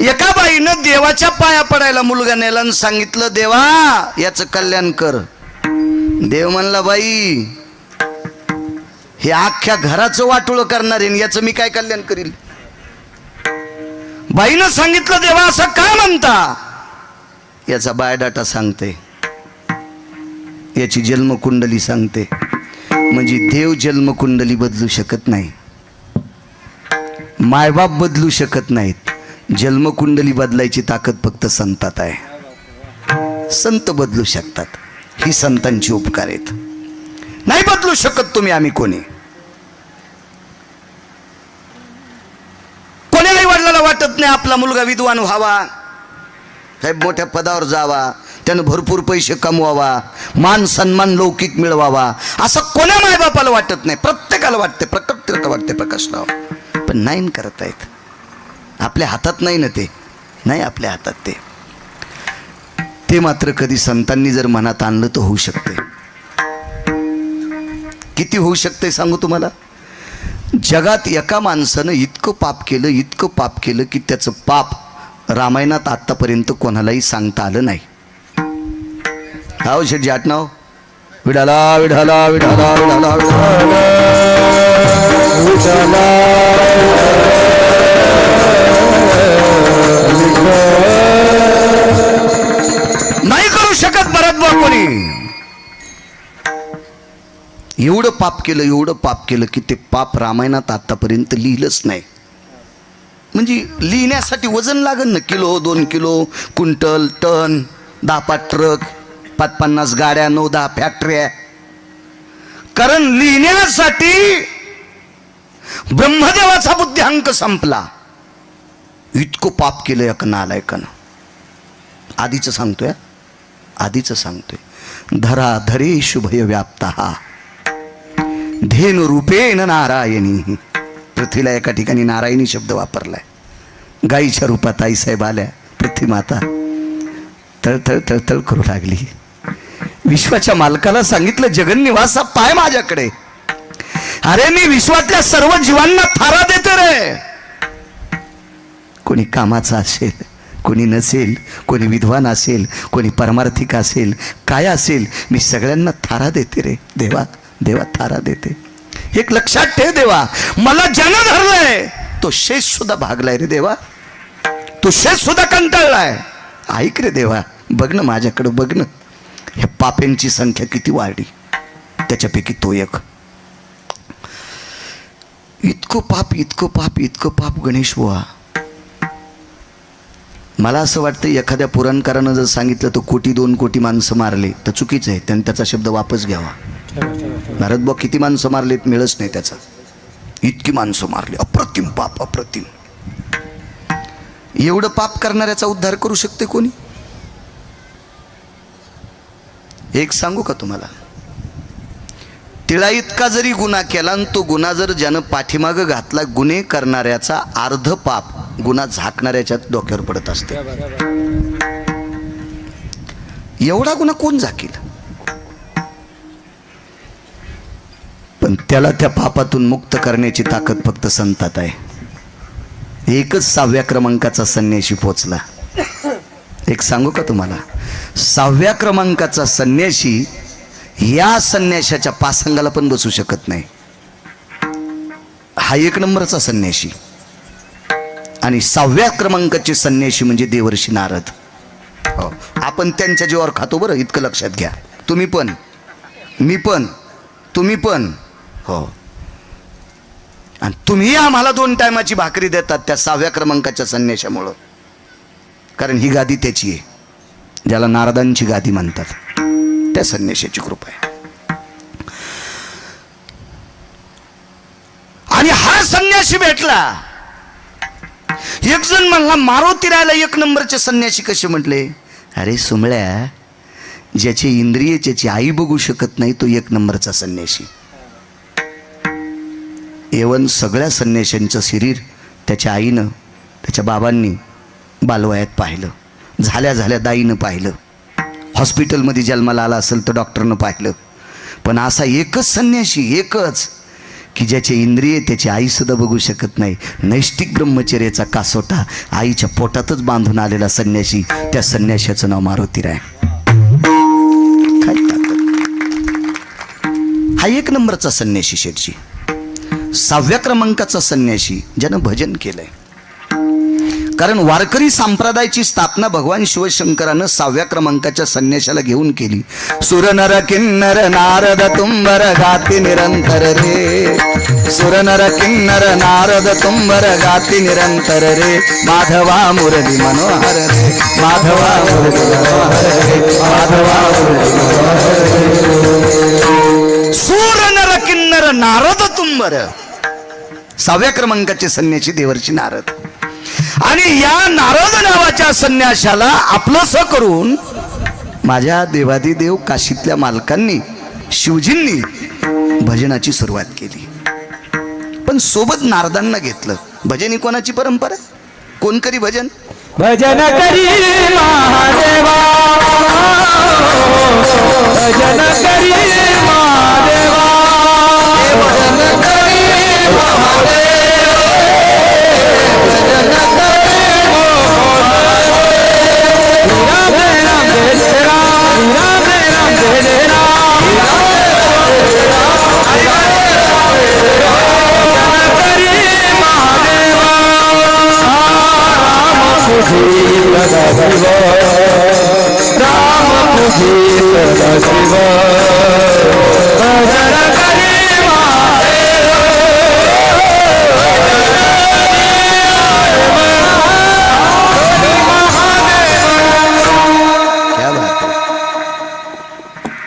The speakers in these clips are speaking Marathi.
एका बाईनं देवाच्या पाया पडायला मुलगा नेला आणि सांगितलं, देवा याचं कल्याण कर. देव म्हणला, बाई हे अख्ख्या घराचं वाटोळं करणार आहे, याचं मी काय कल्याण करील. बाईनं सांगितलं, देवा असं का म्हणता. याचा बायोडाटा सांगते, याची जन्मकुंडली सांगते. म्हणजे देव जन्मकुंडली बदलू शकत नाही, मायबाप बदलू शकत नाहीत. जन्मकुंडली बदलायची ताकद फक्त संतात आहे. संत बदलू शकतात, ही संतांची उपकार आहेत. नाही बदलू शकत तुम्ही, आम्ही कोणी. कोणालाही वडिलांना वाटत नाही आपला मुलगा विद्वान व्हावा, साहेब मोठ्या पदावर जावा, त्यानं भरपूर पैसे कमवावा, मान सन्मान लौकिक मिळवावा, असं कोण्या मायबापाला वाटत नाही. प्रत्येकाला वाटते, प्रकट वाटते प्रकाशराव, पण नाही करत आहेत. आपल्या हातात नाही ना ते, नाही आपल्या हातात ते मात्र कधी संतांनी जर मनात आणलं तर होऊ शकते. किती होऊ शकते सांगू तुम्हाला. जगात एका माणसानं इतकं पाप केलं की त्याचं पाप रामायणात आतापर्यंत कोणालाही सांगता आलं नाही. हाव शेठजी आठनाव, विडाला विडाला विडाला विडाला विडाला नाही करू शकत भरतभाऊ कोणी. एवढं पाप केलं की ते पाप रामायणात आतापर्यंत लिहिलंच नाही. म्हणजे लिहिण्यासाठी वजन लागन ना, kilo 2 kilo, quintal, tonne, 10-5 truck, 50 गाड्या, 9-10 फॅक्टऱ्या. कारण लिहिण्यासाठी ब्रह्मदेवाचा बुद्ध्यांक संपला. इतकं पाप केलं एका नालायकानं. आधीचं सांगतोय, धरा धरेषु भय व्याप्ता धेनु रूपेण नारायणी. पृथ्वीला एका ठिकाणी नारायणी शब्द वापरलाय. गाईच्या रूपात आईसाहेब आल्या, पृथ्वी माता तळतळ तळतळ करू लागली. विश्वाच्या मालकाला सांगितलं, जगन्निवासा पाय माझ्याकडे. अरे मी विश्वातल्या सर्व जीवांना थारा देते रे. कोणी कामाचा असेल, कोणी नसेल, कोणी विद्वान असेल, कोणी परमार्थिक असेल, काय असेल, मी सगळ्यांना थारा देते रे. देवा थारा देते. एक लक्षात ठेव, देवा मला ज्यानं धरलंय तो शेष सुद्धा भागलाय रे देवा, तो शेष सुद्धा कंटाळलाय. ऐक रे देवा, बघ ना माझ्याकडं, बघ ना ह्या पाप्यांची संख्या किती वाढली, त्याच्यापैकी तो एक. इतकं पाप गणेश बुवा. मला असं वाटतं एखाद्या पुराणकारानं जर सांगितलं तर 1-2 कोटी माणसं मारले तर चुकीचं आहे, त्यांनी त्याचा शब्द वापस घ्यावा. भारतभाऊ किती माणसं मारलेत मिळच नाही त्याचा. इतकी माणसं मारली, अप्रतिम पाप, अप्रतिम. एवढं पाप करणाऱ्याचा उद्धार करू शकते कोणी. एक सांगू का तुम्हाला, तिळा इतका जरी गुन्हा केला आणि तो गुन्हा जर ज्यानं पाठीमागं घातला, गुन्हे करणाऱ्याचा अर्ध पाप गुन्हा झाकणाऱ्याच्या डोक्यावर पडत असते. एवढा गुन्हा कोण झाकील. पण त्याला त्या पापातून मुक्त करण्याची ताकद फक्त संतात आहे. एकच 6व्या क्रमांकाचा संन्यासी पोचला. एक सांगू का तुम्हाला, 6व्या क्रमांकाचा संन्यासी या संन्याशाच्या पासंगाला पण बसू शकत नाही. हा 1 नंबरचा संन्यासी. आणि 6व्या क्रमांकाचे संन्यासी म्हणजे देवर्षी नारद. हो, आपण त्यांच्या जीवावर खातो बरं, इतकं लक्षात घ्या. तुम्ही पण, मी पण, तुम्ही पण. हो, आणि तुम्ही आम्हाला 2 टायमाची भाकरी देतात त्या 6व्या क्रमांकाच्या संन्याशामुळं. कारण ही गादी त्याची आहे, ज्याला नारदांची गादी म्हणतात, त्या संन्याशाची कृपा आहे. आणि हा संन्यासी भेटला. एक जण म्हणला, मारुतीरायला 1 नंबरचे संन्यासी कसे म्हटले. अरे सुमळ्या, ज्याचे इंद्रिय ज्याची आई बघू शकत नाही तो 1 नंबरचा संन्यासी. एवन सगळ्या संन्याशांचं शरीर त्याच्या आईनं, त्याच्या बाबांनी बालवयात पाहिलं, झाल्या दाईनं पाहिलं, हॉस्पिटलमध्ये जन्माला आला असेल तर डॉक्टरनं पाहिलं. पण असा एकच संन्यासी, एकच की ज्याचे इंद्रिय त्याची आई सुद्धा बघू शकत नाही, नैष्टिक ब्रह्मचर्याचा कासोटा आईच्या पोटातच बांधून आलेला संन्यासी, त्या संन्याशाचं नाव मारुतीराय. हा 1 नंबरचा संन्यासी शेठजी. 6व्या क्रमांकाचा संन्यासी ज्यानं भजन केलंय. कारण वारकरी संप्रदायाची स्थापना भगवान शिवशंकरानं 6व्या क्रमांकाच्या संन्याशाला घेऊन केली. सुरनर किन्नर नारद तुंबर गाती निरंतर रे, सुरनर किन्नर नारद तुंबर गाती निरंतर रे, माधवा मुरली मनोहर रे, माधवा मुरली मनोहर रे, माधवा मुरली मनोहर रे. सुरनर किन्नर नारद तुंबर, 6व्या क्रमांकाचे संन्यासी देवर्षी नारद. आणि या नारद नावाच्या संन्याशाला आपलंसं करून माझ्या देवादिदेव काशीतल्या मालकांनी, शिवजींनी भजनाची सुरुवात केली. पण सोबत नारदांना घेतलं. भजन ही कोणाची परंपरा? कोण करी भजन? भजन करी महादेवा, भजन करी महादेवा, भजन करी महादेवा,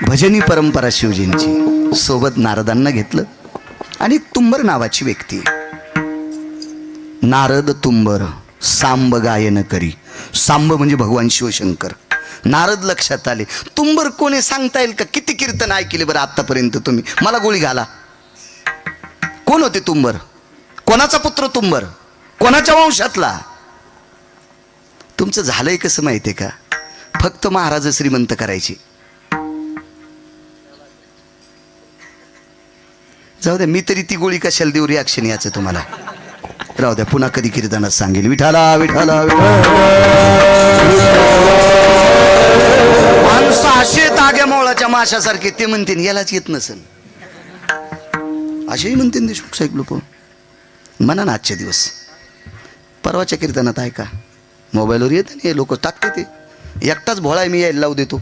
भजनी परंपरा शिवजींची. सोबत नारदांना घेतलं. आणि तुंबर नावाची व्यक्ती, नारद तुंबर सांब गायन करी. सांब म्हणजे भगवान शिवशंकर. नारद लक्षात आले. तुंबर कोणी सांगता येईल का? किती कीर्तन ऐकले बरं आतापर्यंत तुम्ही? मला गोळी घाला. कोण होते तुंबर? कोणाचा पुत्र तुंबर? कोणाच्या वंशातला? तुमचं झालंय कसं माहितीये का? फक्त महाराज श्रीमंत करायची. जाऊ द्या, मी तरी ती गोळी कशाला देऊ रिॲक्शन याचं तुम्हाला. राहू द्या, पुन्हा कधी कीर्तनात सांगेल. विठाला विठाला माणूस असे ताग्या मोळाच्या माशासारखे ते म्हणते यालाच येत नसेल, असेही म्हणते देशमुख साहेब लोक. म्हणा ना आजचे दिवस. परवाच्या कीर्तनात आहे का? मोबाईलवर येत नाही, लोक टाकते ते. एकटाच भोळा आहे, मी यायला लावू देतो.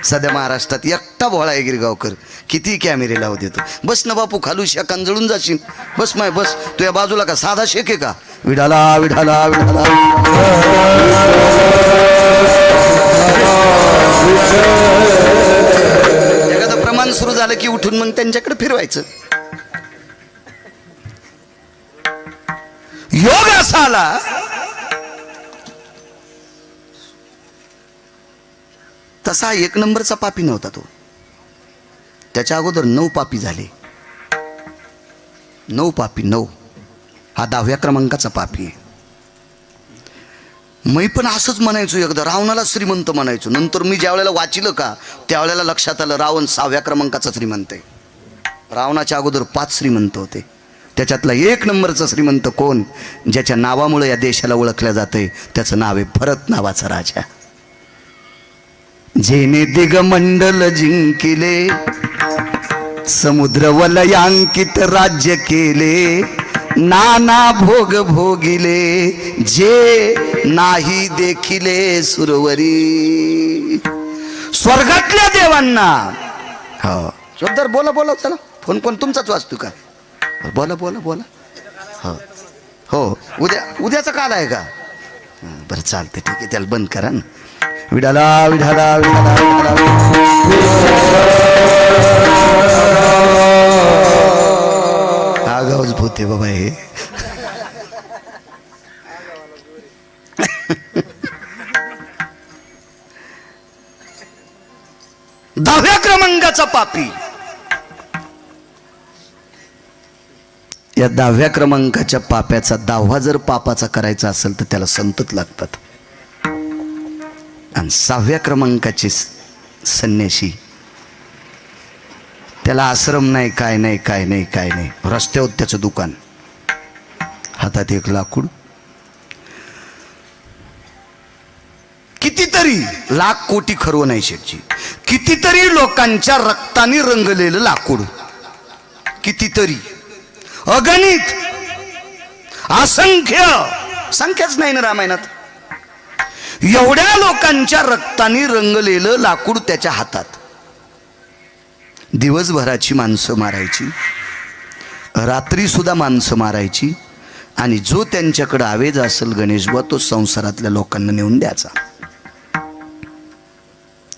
सध्या महाराष्ट्रात एकटा भोळा आहे गिरगावकर. किती कॅमेरे लावू देतो. बस ना बापू, खालू शेकान जळून जाशील. बस माय बस. तुझ्या बाजूला का साधा शेक आहे का? विठाला विठाला विठाला. एखादं प्रमाण सुरू झालं की उठून मग त्यांच्याकडे फिरवायचं. योग असा आला, तसा 1 नंबरचा पापी नव्हता तो. त्याच्या अगोदर 9 पापी झाले. 9 पापी, 9. हा 10व्या क्रमांकाचा पापी आहे. मी पण असंच म्हणायचो एकदा, रावणाला श्रीमंत म्हणायचो. नंतर मी ज्या वेळेला वाचिलं का त्यावेळेला लक्षात आलं रावण 6व्या क्रमांकाचा श्रीमंत आहे. रावणाच्या अगोदर 5 श्रीमंत होते. त्याच्यातला 1 नंबरचा श्रीमंत कोण? ज्याच्या नावामुळे या देशाला ओळखल्या जाते, त्याचं नाव आहे भरत नावाचा राजा. जेने दिगमंडल जिंकिले, समुद्र वलयांकित राज्य केले, नाना भोग भोगिले, जे नाही देखिले सुरवरी. स्वर्गातल्या देवांना. हो जोरदार बोला बोला. चला, फोन कोण तुमचाच वाचतो का? बोला बोला बोला. हो हो, उद्याचा काल आहे का? बरं चालतं, ठीक आहे, त्याला बंद करा ना. विडाला विडाला विडाला आगाऊच भूते बाबा हे. दहाव्या क्रमांकाचा पापी. या 10व्या क्रमांकाच्या पाप्याचा 10वा जर पापाचा करायचा असेल तर त्याला संतत लागतात. आणि 6व्या क्रमांकाचे संन्यासी त्याला आश्रम नाही, काय नाही, काय नाही, काय नाही. रस्त्यावर त्याचं दुकान, हातात एक लाकूड. कितीतरी लाख कोटी खरवं नाही शेठजी, कितीतरी लोकांच्या रक्ताने रंगलेलं लाकूड, कितीतरी, अगणित, असंख्य, संख्याच नाही ना रामायणात. एवढ्या लोकांच्या रक्ताने रंगलेलं लाकूड त्याच्या हातात. दिवसभराची माणसं मारायची, रात्री सुद्धा माणसं मारायची, आणि जो त्यांच्याकडे आवेज असेल गणेशबुवा तो संसारातल्या लोकांना नेऊन द्यायचा.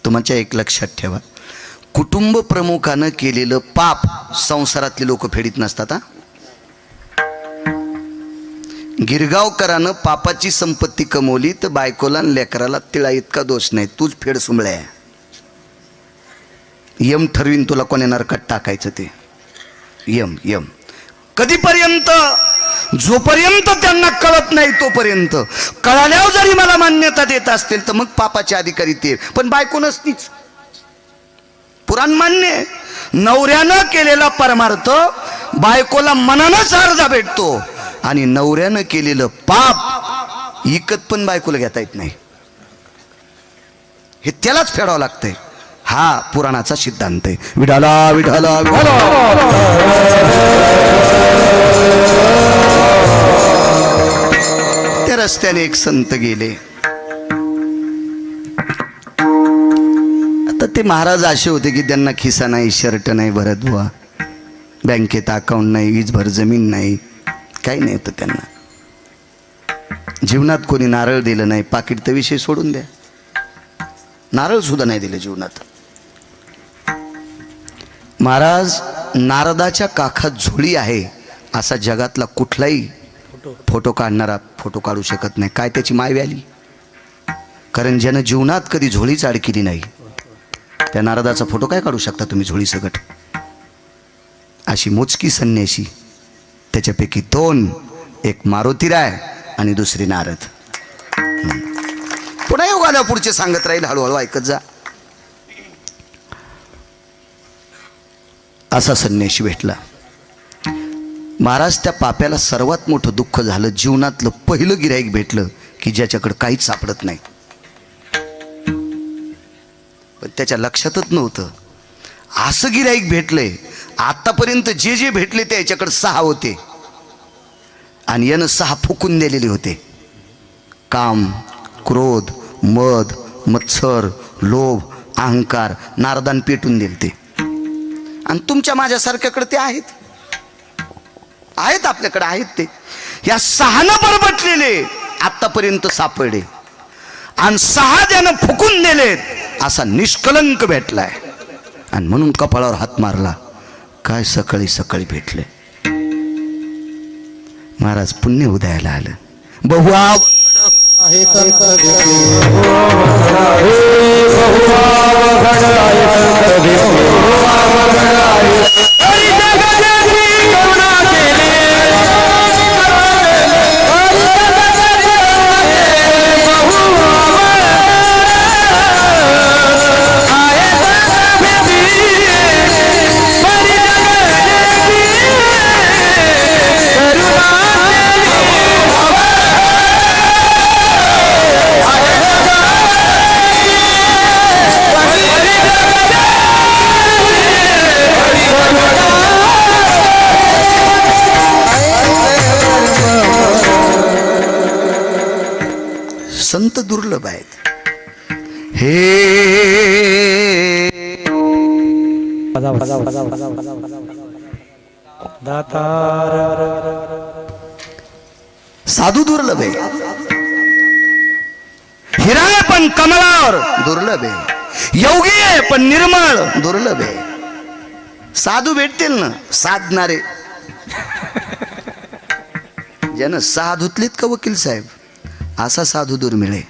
तुमच्या एक लक्षात ठेवा, कुटुंब प्रमुखानं केलेलं पाप संसारातले लोक फेडीत नसतात. हा, गिरगावकरानं पापाची संपत्ती कमवली तर बायकोला आणि लेकराला तिळा इतका दोष नाही, तूच फेड सुंबळ्या. यम ठरवीन तुला कोण्या नरकात टाकायचं ते. यम यम कधीपर्यंत? जोपर्यंत त्यांना कळत नाही तोपर्यंत. कळाल्यावर जरी मला मान्यता देत असतील तर मग पापाचे अधिकारी ते, पण बायको नसतीच. पुराण मान्य, नवऱ्यानं केलेला परमार्थ बायकोला मनानंच अर्धा भेटतो, आणि नवऱ्यानं केलेलं पाप इकत पण बायकोला घेता येत नाही. हे त्यालाच फेडावं लागतंय. हा पुराणाचा सिद्धांत आहे. विठाला विठाला विठाला. त्या रस्त्याने एक संत गेले. आता ते महाराज असे होते की त्यांना खिसा नाही, शर्ट नाही भरत बुवा, बँकेत अकाउंट नाही, वीजभर जमीन नाही, काही नाही होतं त्यांना. जीवनात कोणी नारळ दिलं नाही, पाकिट तर विषय सोडून द्या, नारळ सुद्धा नाही दिलं जीवनात. महाराज, नारदाच्या काखात झोळी आहे असा जगातला कुठलाही फोटो काढणारा फोटो काढू शकत नाही. काय त्याची माय व्याली? कारण ज्यानं जीवनात कधी झोळीच अडकिली नाही त्या नारदाचा फोटो काय काढू शकता तुम्ही झोळी सकट? अशी मोजकी संन्याशी, त्याच्यापैकी दोन, एक मारुतीराय आणि दुसरी नारद. पुन्हा योग आल्या पुढचे सांगत राहील, हळूहळू ऐकत जा. असा संन्याशी भेटला. महाराज, त्या पाप्याला सर्वात मोठं दुःख झालं. जीवनातलं पहिलं गिऱ्हाईक भेटलं की ज्याच्याकडे काहीच सापडत नाही. पण त्याच्या लक्षातच नव्हतं असं गिऱ्हाईक भेटलंय. आतापर्यंत जे जे भेटले ते याच्याकडे 6 होते आणि यानं 6 फुकून दिलेले होते. काम, क्रोध, मद, मत्सर, लोभ, अहंकार नारदान पेटून दिले ते. आणि तुमच्या माझ्यासारख्याकडे ते आहेत, आहेत आपल्याकडे आहेत ते. या 6नं बरबटलेले आतापर्यंत सापडले, आणि 6 त्यानं फुकून दिलेत असा निष्कलंक भेटलाय. आणि म्हणून कपाळावर हात मारला, काय सकाळी सकाळी भेटले. महाराज, पुण्य उदयाला आलं. बहुआ संत दुर्लभ आहेत. हे साधू दुर्लभ आहे. हिरा आहे पण कमलावर दुर्लभ आहे. योगी आहे पण निर्मळ दुर्लभ आहे. साधू भेटतील ना साधणारे, ज्यानं 6 धुतलीत का वकील साहेब, असा साधू दुर्मिळ आहे.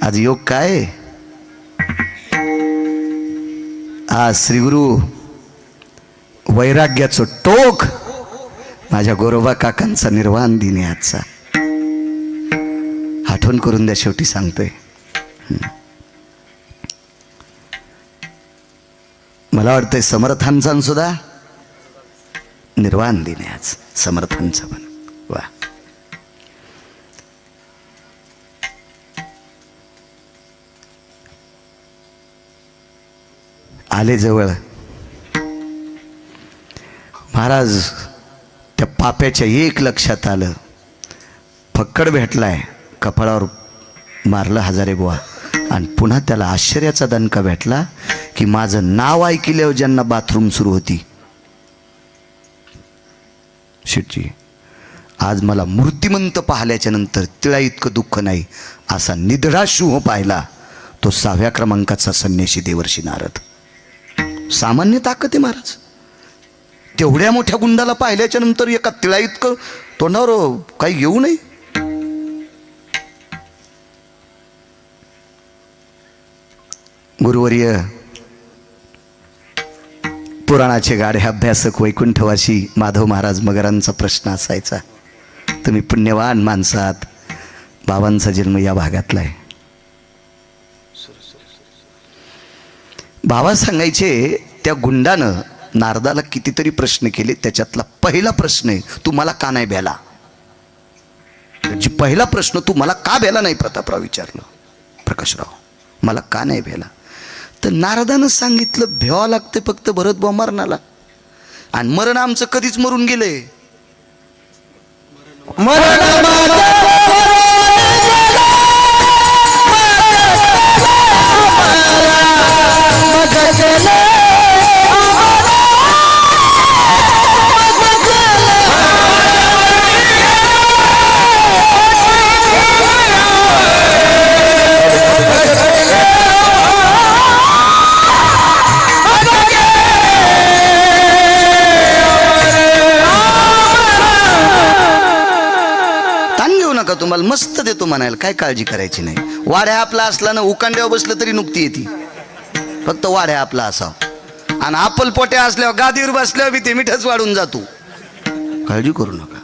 आज योग काय? आज श्रीगुरु वैराग्याचं टोक माझ्या गोरोबा काकांचा निर्वाण दिन आहे आजचा. आठवण करून द्या, शेवटी सांगतोय. मला वाटतंय समर्थांचा सुद्धा निर्वाण दिन आहे आज, समर्थांचा पण. वा, आले जवळ महाराज. त्या पाप्याच्या एक लक्षात आलं, फक्कड भेटलाय, कपाळावर मारलं हजारे बुवा, आणि पुन्हा त्याला आश्चर्याचा दणका भेटला की माझं नाव ऐकल्यावर ज्यांना बाथरूम सुरू होती, शेटजी आज मला मूर्तिमंत पाहिल्याच्या नंतर तिला इतकं दुःख नाही, असा निधडा शुभ पाहिला तो 6व्या क्रमांकाचा संन्यासी देवर्षी नारद. सामान्य ताकद आहे महाराज. तेवढ्या मोठ्या गुंडाला पाहिल्याच्या नंतर एका तिळा इतकं तोंडावर काही येऊ नये. गुरुवर्य पुराणाचे गाढे अभ्यासक वैकुंठवासी माधव महाराज मगरांचा प्रश्न असायचा, तुम्ही पुण्यवान माणसात, बाबांचा जन्म या भागातला आहे. बाबा सांगायचे त्या गुंडानं नारदाला कितीतरी प्रश्न केले, त्याच्यातला पहिला प्रश्न आहे, तू मला का नाही भेला. पहिला प्रश्न, तू मला का भेला नाही प्रतापराव विचारलं, प्रकाशराव मला का नाही भेला. तर नारदानं सांगितलं, भेवा लागते फक्त भरत बुवा मरणाला, आणि मरण आमचं कधीच मरून गेलंय. तुम्हाला मस्त देतो म्हणायला, काय काळजी करायची नाही. वाड्या आपला असला ना, उकांड्यावर बसलं तरी नुकती येते, फक्त वाड्या आपला असावं. आणि आपल पोट्या असल्यावर गादीवर बसल्यावर बी ते मिठच वाढून जातो. काळजी करू नका,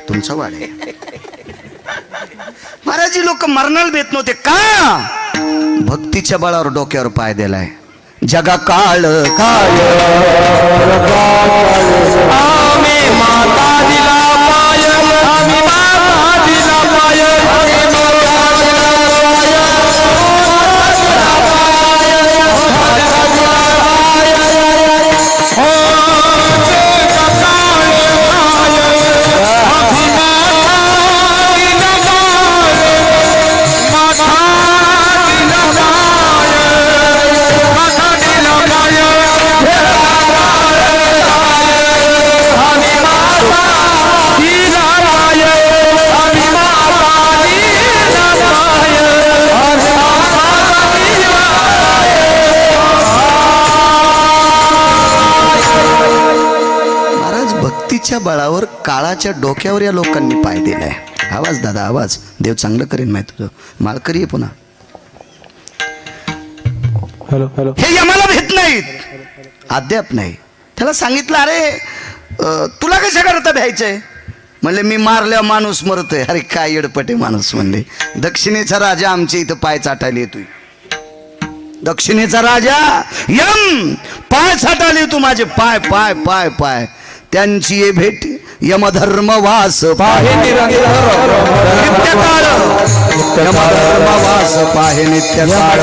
तुमचा वाड्या. महाराज लोक मरणाला भेट नव्हते का, भक्तीच्या बळावर डोक्यावर पाय दिलाय. जगा काळ काळ आम्ही माता दिला पाय, आम्ही माता दिला पाय, बळावर काळाच्या डोक्यावर या लोकांनी पाय दिलाय. आवाज दादा आवाज, देव चांगलं करेन माहिती तुझं, मालकरी आहे पुन्हा. हॅलो हॅलो, हे आम्हाला भेट नाहीत, अद्याप नाही. त्याला सांगितलं, अरे तुला कशा करता भ्यायचंय. म्हणले मी मारल्यावर माणूस मरतोय. अरे काय येडपटे माणूस. म्हणले दक्षिणेचा राजा आमच्या इथं पाय चाटायला येतोय. दक्षिणेचा राजा यम पाय चाटायला येतो माझे, पाय पाय पाय पाय. त्यांची ये भेट यमधर्मवास पाहे नित्यकाळ, यमधर्मवास पाहे नित्यकाळ.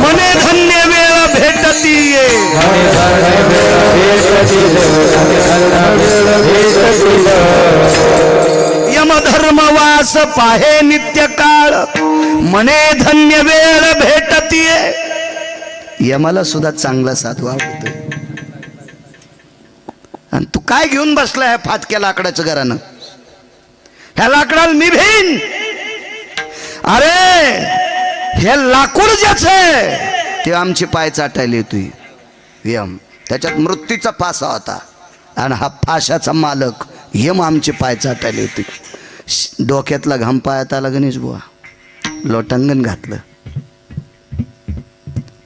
मने धन्य वेळ भेटती ये, यमधर्मवास पाहे नित्यकाळ. मने धन्य वेळ भेटती ये. यमाला सुद्धा चांगला साधू आवडतोय. आणि तू काय घेऊन बसलाय फाटक्या लाकडाचं घरानं. ह्या लाकडाला मी भेन. अरे हे लाकूड ज्याच आहे ते आमचे पाय चाटायला येतोय. यम त्याच्यात मृत्यूचा फासा होता, आणि हा फाशाचा मालक यम आमचे पाय चाटायला येतोय. डोक्यातला घाम पायात आला गणेश बुवा, लोटांगण घातलं.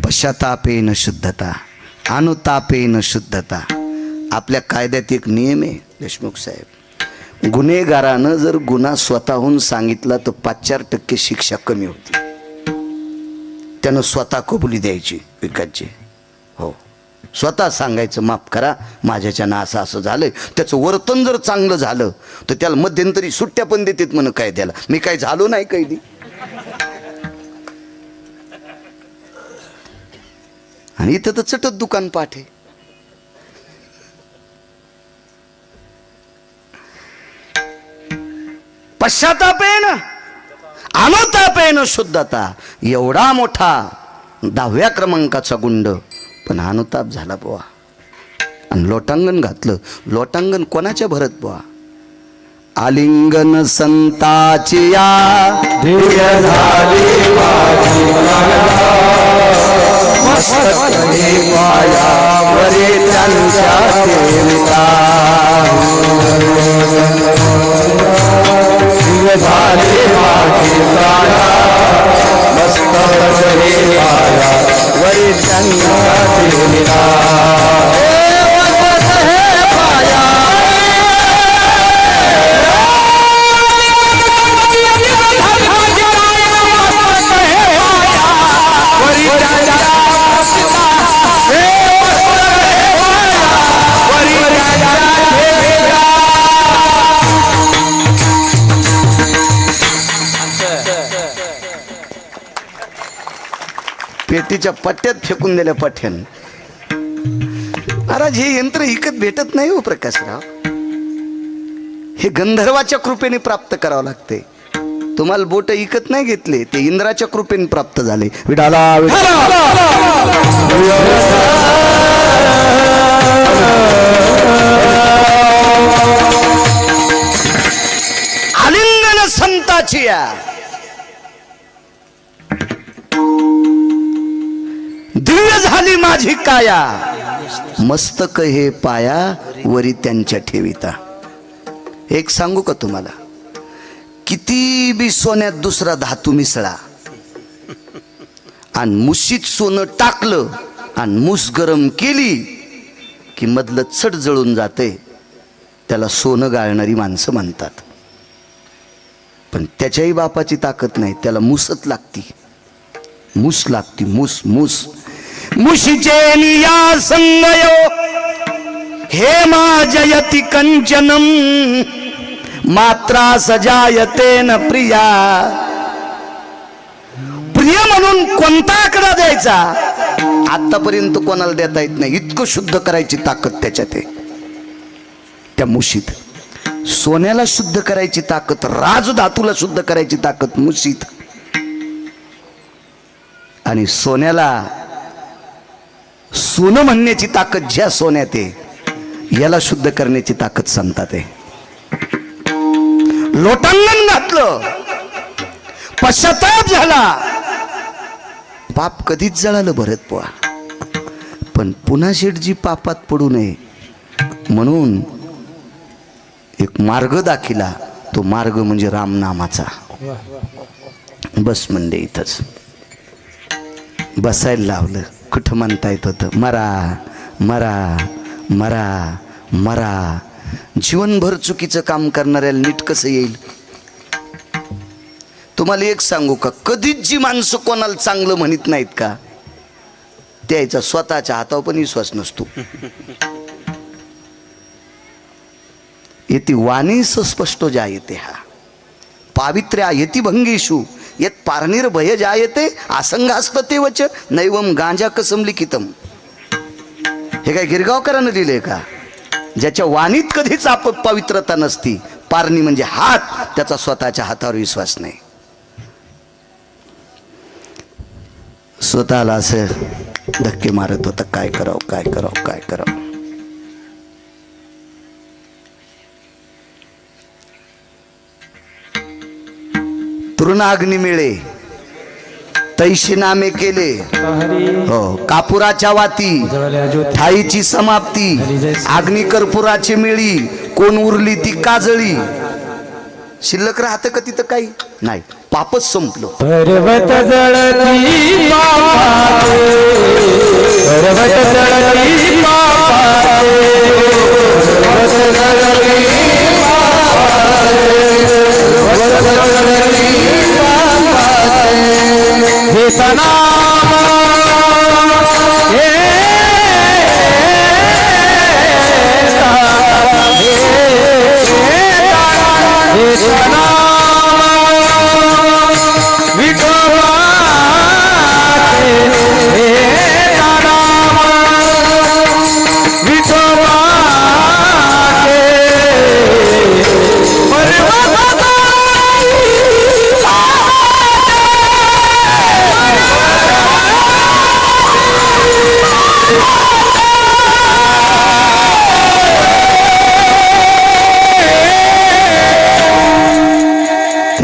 पश्चातापेन शुद्धता, अनुतापेन शुद्धता. आपल्या कायद्यात एक नियम आहे देशमुख साहेब, गुन्हेगारानं जर गुन्हा स्वतःहून सांगितला तर 5-4% शिक्षा कमी होती. त्यानं स्वतः कबुली द्यायची विकासची. हो, स्वतः सांगायचं माफ करा माझ्याच्यानं असं असं झालंय. त्याचं वर्तन जर चांगलं झालं तर त्याला मध्यंतरी सुट्ट्या पण देतात म्हण काय त्याला. मी काय झालो नाही कैदी. आणि इथं तर चटत दुकान पाठ आहे. पश्चातापेन अनुतापेन शुद्धता, एवढा मोठा 10व्या क्रमांकाचा गुंड पण अनुताप झाला बुवा. आणि लोटांगण घातलं. लोटांगण कोणाच्या भरत बुवा? आलिंगन संताची या दिव्य झाली माझी मस्तके पायावरी त्यांच्या देवता. दिव्य झाली माझी मस्तके पायावरी त्यांच्या देवता. पेटीच्या पट्ट्यात फेकून दिल्या पठ्यान. महाराज हे यंत्र इकत भेटत नाही हो प्रकाशराव. हे गंधर्वाच्या कृपेने प्राप्त करावं लागते. तुम्हाला बोट इकत नाही घेतले, ते इंद्राच्या कृपेने प्राप्त झाले. विडाला आलिंगन संताची या दिव्य झाली माझी काया, मस्तक हे पाया वरी त्यांच्या ठेविता. एक सांगू का तुम्हाला, किती बी सोन्यात दुसरा धातू मिसळा आणि मुशीत सोनं टाकलं आणि मूस गरम केली की मधलं चट जळून जाते. त्याला सोनं गाळणारी माणसं म्हणतात. पण त्याच्याही बापाची ताकद नाही, त्याला मुसत लागती. मूस लागती, मूस मूस. मुशीचे निया संगयो हे जयति कंचनम मात्रा सजायते न प्रिया. प्रिय म्हणून कोणता आकडा द्यायचा आतापर्यंत कोणाला देता येत नाही. इतकं शुद्ध करायची ताकद त्याच्यात आहे. त्या मुशीत सोन्याला शुद्ध करायची ताकद, राजधातूला शुद्ध करायची ताकद मुशीत. आणि सोन्याला सोनं म्हणण्याची ताकद ज्या सोन्यात आहे, याला शुद्ध करण्याची ताकद संतात आहे. लोटांगण घातलं, पश्चाताप झाला, पाप कधीच जळालं भरत पोहा. पण पुन्हा शेठजी पापात पडू नये म्हणून एक मार्ग दाखिला. तो मार्ग म्हणजे रामनामाचा. बस म्हणजे इथंच बसायला लावलं. कुठं म्हणता येत होतं मरा मरा मरा मरा. जीवनभर चुकीचं काम करणाऱ्याला नीट कसं येईल? तुम्हाला एक सांगू का, कधीच जी माणसं कोणाला चांगलं म्हणत नाहीत का, त्याचा स्वतःच्या हातावर पण विश्वास नसतो. येती वाणी स्पष्ट जायते हा पावित्र्या येती भंगेषु येत पारणीर भय जायते आसंगास्त ते वच नैवम गांजा कसम लिखितम. हे काय गिरगावकरांना लिहिलंय का? ज्याच्या वाणीत कधीच पवित्रता नसती, पारणी म्हणजे हात, त्याचा स्वतःच्या हातावर विश्वास नाही. स्वतःला असं धक्के मारत होता, काय करावं काय करावं काय करावं. तृणाग्नी मिळे तैशी नामे केले, हो कापुराच्या वाती ठाईची समाप्ती. अग्नी कर्पुराची मिळी कोण उरली ती काजळी. शिल्लक राहतं का तिथं काही नाही, पापच संपलं. पर्वत जळती पापाचे, पर्वत जळती पापाचे, पर्वत जळती पापाचे, पर्वत जळती पापाचे. हे सना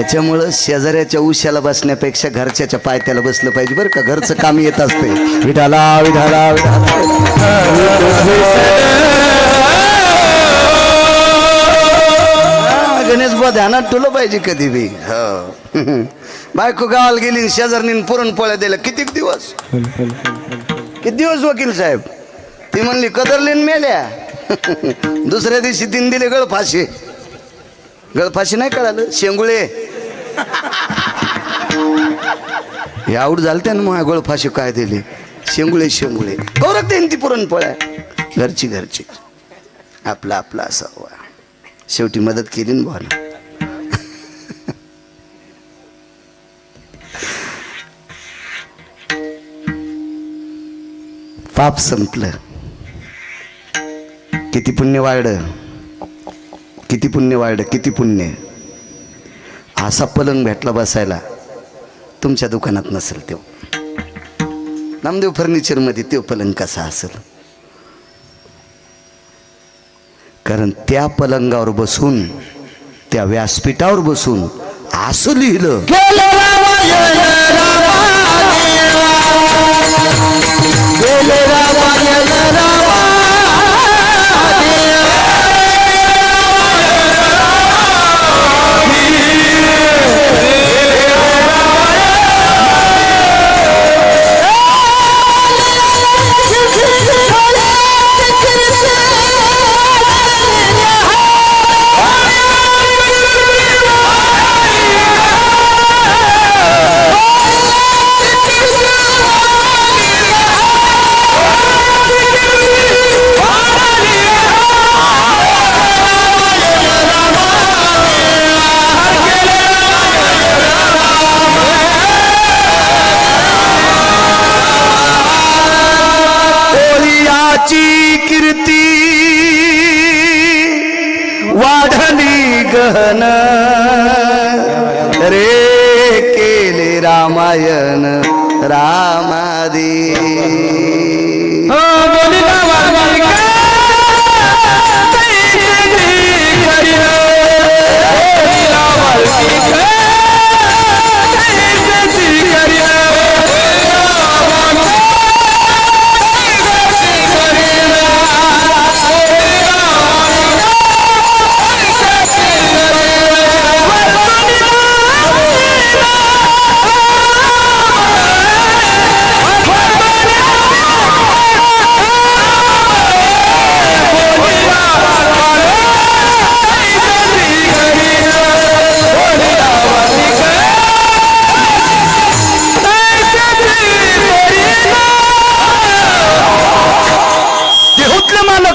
त्याच्यामुळं शेजाऱ्याच्या उशाला बसण्यापेक्षा घरच्याच्या पायथ्याला बसलं पाहिजे बरं का. घरचं काम येत असते. विठाला विठाला गणेश बा ध्यानात ठेवलं पाहिजे कधी बी. हो बायको गावाला गेली शेजारनी पुरणपोळ्या दिल्या. किती दिवस वकील साहेब. ती म्हणली कदरलीन मेल्या. दुसऱ्या दिवशी तीन दिले गळफाशी. गळफाशी नाही कळालं शेंगुळे हे आवड झालं त्यानं मग गळफाशी काय दिली. शेंगुळे कौरक देईन ती पुरणपोळ्या. घरची आपला असावा. शेवटी मदत केली ना भावानं. पाप संपलं. किती पुण्य वाढलं. किती पुण्य. असा पलंग भेटला बसायला तुमच्या दुकानात नसेल. तो नामदेव फर्निचर मध्ये तो पलंग कसा असेल. कारण त्या पलंगावर बसून त्या व्यासपीठावर बसून असं लिहिलं. कीर्ती वाढली गहन रे केले रामायण रामादी.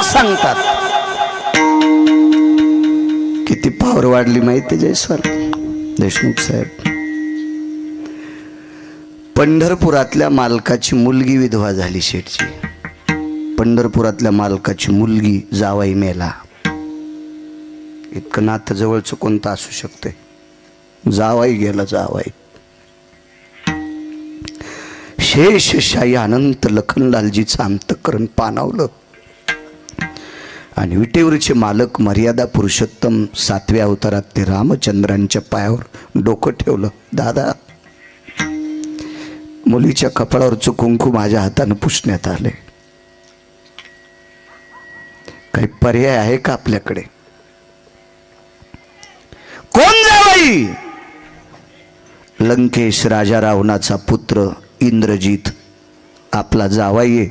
सांगतात किती पावर वाढली माहिती जयस्वाल देशमुख साहेब. पंढरपुरातल्या मालकाची मुलगी विधवा झाली शेठची. पंढरपुरातल्या मालकाची मुलगी जावाई मेला. इतकं नातं जवळचं कोणतं असू शकते. जावाई गेला जावाई. शेषशाही अनंत लखनलालजीचं अंतःकरण पाणावलं आणि विटेवरचे मालक मर्यादा पुरुषोत्तम 7व्या अवतारातले रामचंद्रांच्या पायावर डोकं ठेवलं. दादा मुलीच्या कपाळावरचं कुंकू माझ्या हातानं पुसण्यात आले. काही पर्याय आहे का आपल्याकडे. कोण जावई. लंकेश राजा रावणाचा पुत्र इंद्रजित आपला जावाई आहे.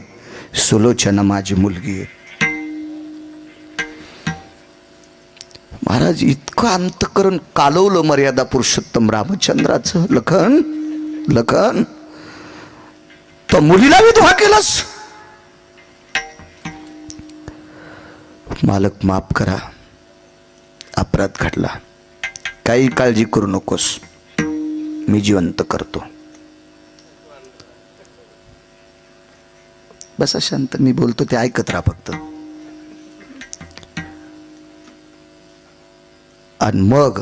सुलोचना माझी मुलगी आहे. महाराज इतकं अंतःकरण कालवलं मर्यादा पुरुषोत्तम रामचंद्राचं. लखन तो मुलीला विधवा केलास. मालक माफ करा, अपराध घडला. काही काळजी करू नकोस, मी जिवंत करतो. बसा शांत, मी बोलतो ते ऐकत राहा फक्त. आणि मग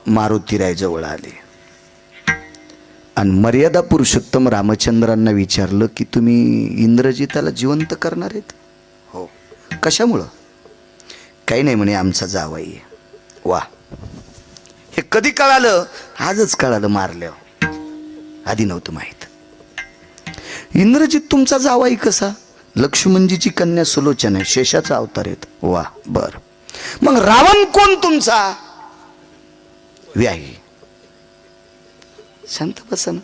मारुतीराय जवळ आले आणि मर्यादा पुरुषोत्तम रामचंद्रांना विचारलं की तुम्ही इंद्रजिताला जिवंत करणार आहेत. हो. कशामुळं. काही नाही म्हणे, आमचा जावई. वा, हे कधी कळालं? आजच कळालं मारल्यावर, आधी नव्हतं माहीत. इंद्रजित तुमचा जावाई कसा? लक्ष्मणजीची कन्या सुलोचना आहे, शेषाचा अवतार येत. वा, बर. मग रावण कोण तुमचा? व्याही. शांत बसा ना,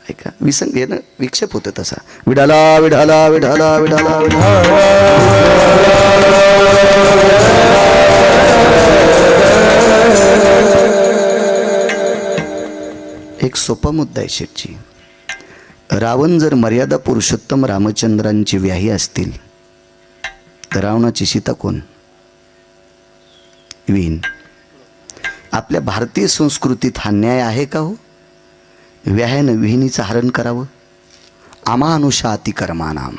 ऐका. विसंग हे ना विक्षेप होत तसा. विढाला विढाला विढाला विढाला विढाला. एक सोपा मुद्दा आहे शेठजी. रावण जर मर्यादा पुरुषोत्तम रामचंद्रांची व्याही असतील तर रावणाची सीता कोण? विहीन. आपल्या भारतीय संस्कृतीत हा न्याय आहे का हो? व्याह्यानं विहिनीचं हरण करावं? अमानुषा अतिकर्मानाम.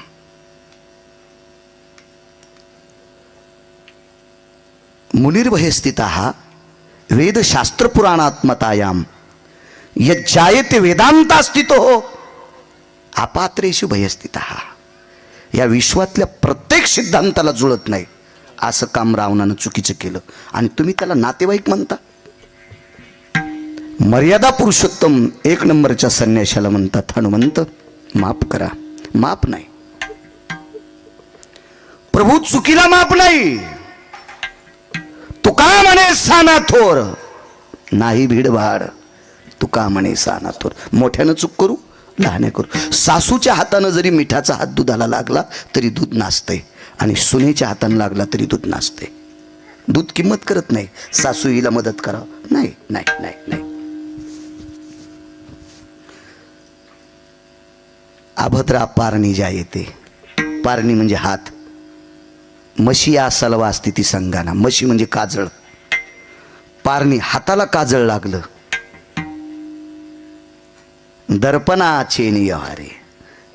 मुनिर्भय स्थितः वेदशास्त्रपुराणात्मतायाम यज्जायते वेदांतास्थितो अपात्रेषु भयस्थितः. या विश्वातल्या प्रत्येक सिद्धांताला जुळत नाही असं काम रावणानं चुकीचं केलं आणि तुम्ही त्याला नातेवाईक म्हणता. मर्यादा पुरुषोत्तम एक नंबरच्या संन्याशाला म्हणतात हनुमंत माफ करा. माफ नाही प्रभू, चुकीला माफ नाही. तुका म्हणे साना थोर नाही भीडभाड. तुका म्हणे साना थोर. मोठ्यानं चूक करू, लहान्या करू. सासूच्या हातानं जरी मिठाचा हात दुधाला लागला तरी दूध नासते आणि सुनेच्या हातानं लागला तरी दूध नासते. दूध किंमत करत नाही. सासू हिला मदत करा, नाही नाही नाही नाही. अभद्रा पारणी ज्या येते. पारणी म्हणजे हात. म्हशी या सलवा असते ती संगाना. म्हशी म्हणजे काजळ. पारणी हाताला काजळ लागलं. दर्पणा चेनी यहारे.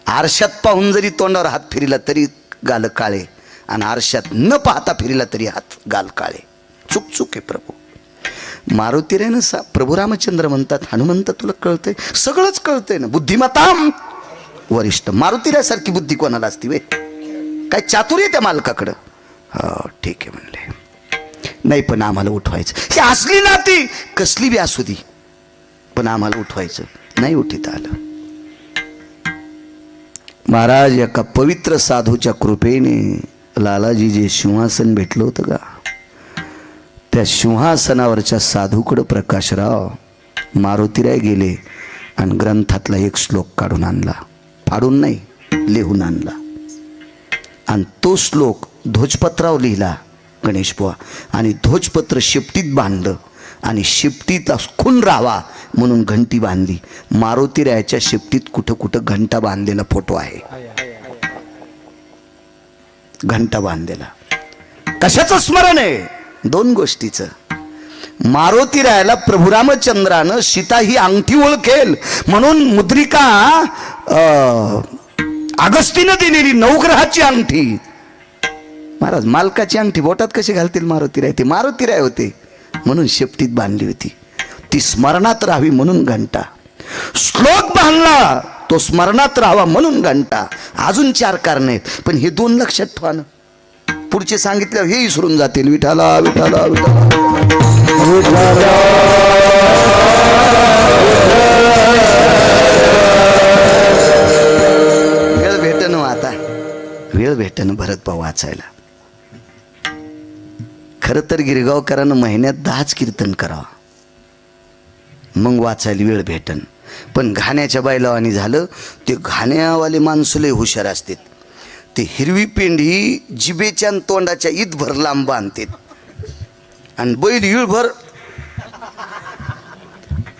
आरशात पाहून जरी तोंडावर हात फिरला तरी गाल काळे आणि आरशात न पाहता फिरला तरी हात गाल काळे. चूक चूक आहे प्रभू. मारुतीरेनं प्रभू रामचंद्र म्हणतात हनुमंत तुला कळतंय? सगळंच कळतंय ना. बुद्धिमताम वरिष्ठ. मारुतीऱ्यासारखी बुद्धी कोणाला असती वे? काय चातुर्य त्या मालकाकडं? हो ठीक आहे म्हणले. नाही पण आम्हाला उठवायचं. ही असली नाती कसली बी असू दे पण आम्हाला उठवायचं. नाही उठीत आलं. महाराज एका पवित्र साधूच्या कृपेने लालाजी जे सिंहासन भेटलं होतं का, त्या सिंहासनावरच्या साधूकडं प्रकाशराव मारुतीराय गेले आणि ग्रंथातला एक श्लोक काढून आणला. फाडून नाही, लिहून आणला. आणि तो श्लोक ध्वजपत्रावर लिहिला गणेश बुवा आणि ध्वजपत्र शिपटीत बांधलं आणि शिपटीत खून राहावा म्हणून घंटी बांधली. मारुतीरायाच्या शिपटीत कुठं कुठं घंटा बांधलेला फोटो आहे. घंटा बांधलेला. कशाचं स्मरण आहे? दोन गोष्टीचं. मारुतीरायाला प्रभू रामचंद्रानं सीता ही अंगठी ओळखेल म्हणून मुद्रिका अगस्तीनं दिलेली नवग्रहाची अंगठी. महाराज मालकाची अंगठी बोटात कशी घालतील मारुतीराय? ते मारुतीराय होते म्हणून शेपटीत बांधली होती. ती स्मरणात राहावी म्हणून घंटा. श्लोक बांधला तो स्मरणात राहावा म्हणून घंटा. अजून 4 कारण आहेत पण हे 2 लक्षात ठेवा ना. पुढचे सांगितल्यावर हे विसरून जातील. विठाला विठाला विठाला वेळ भेटन आता. वेळ भेटन भरत भाऊ वाचायला. खरं तर गिरगावकरांना महिन्यात 10च कीर्तन करावं मग वाचायला वेळ भेटन. पण घाण्याच्या बैलावानी झालं. ते घाण्यावाले माणसं लय हुशार असतात. ते हिरवी पेंडी जिबेच्या आणि तोंडाच्या ईदभर लांब बांधतात आणि बैल इळभर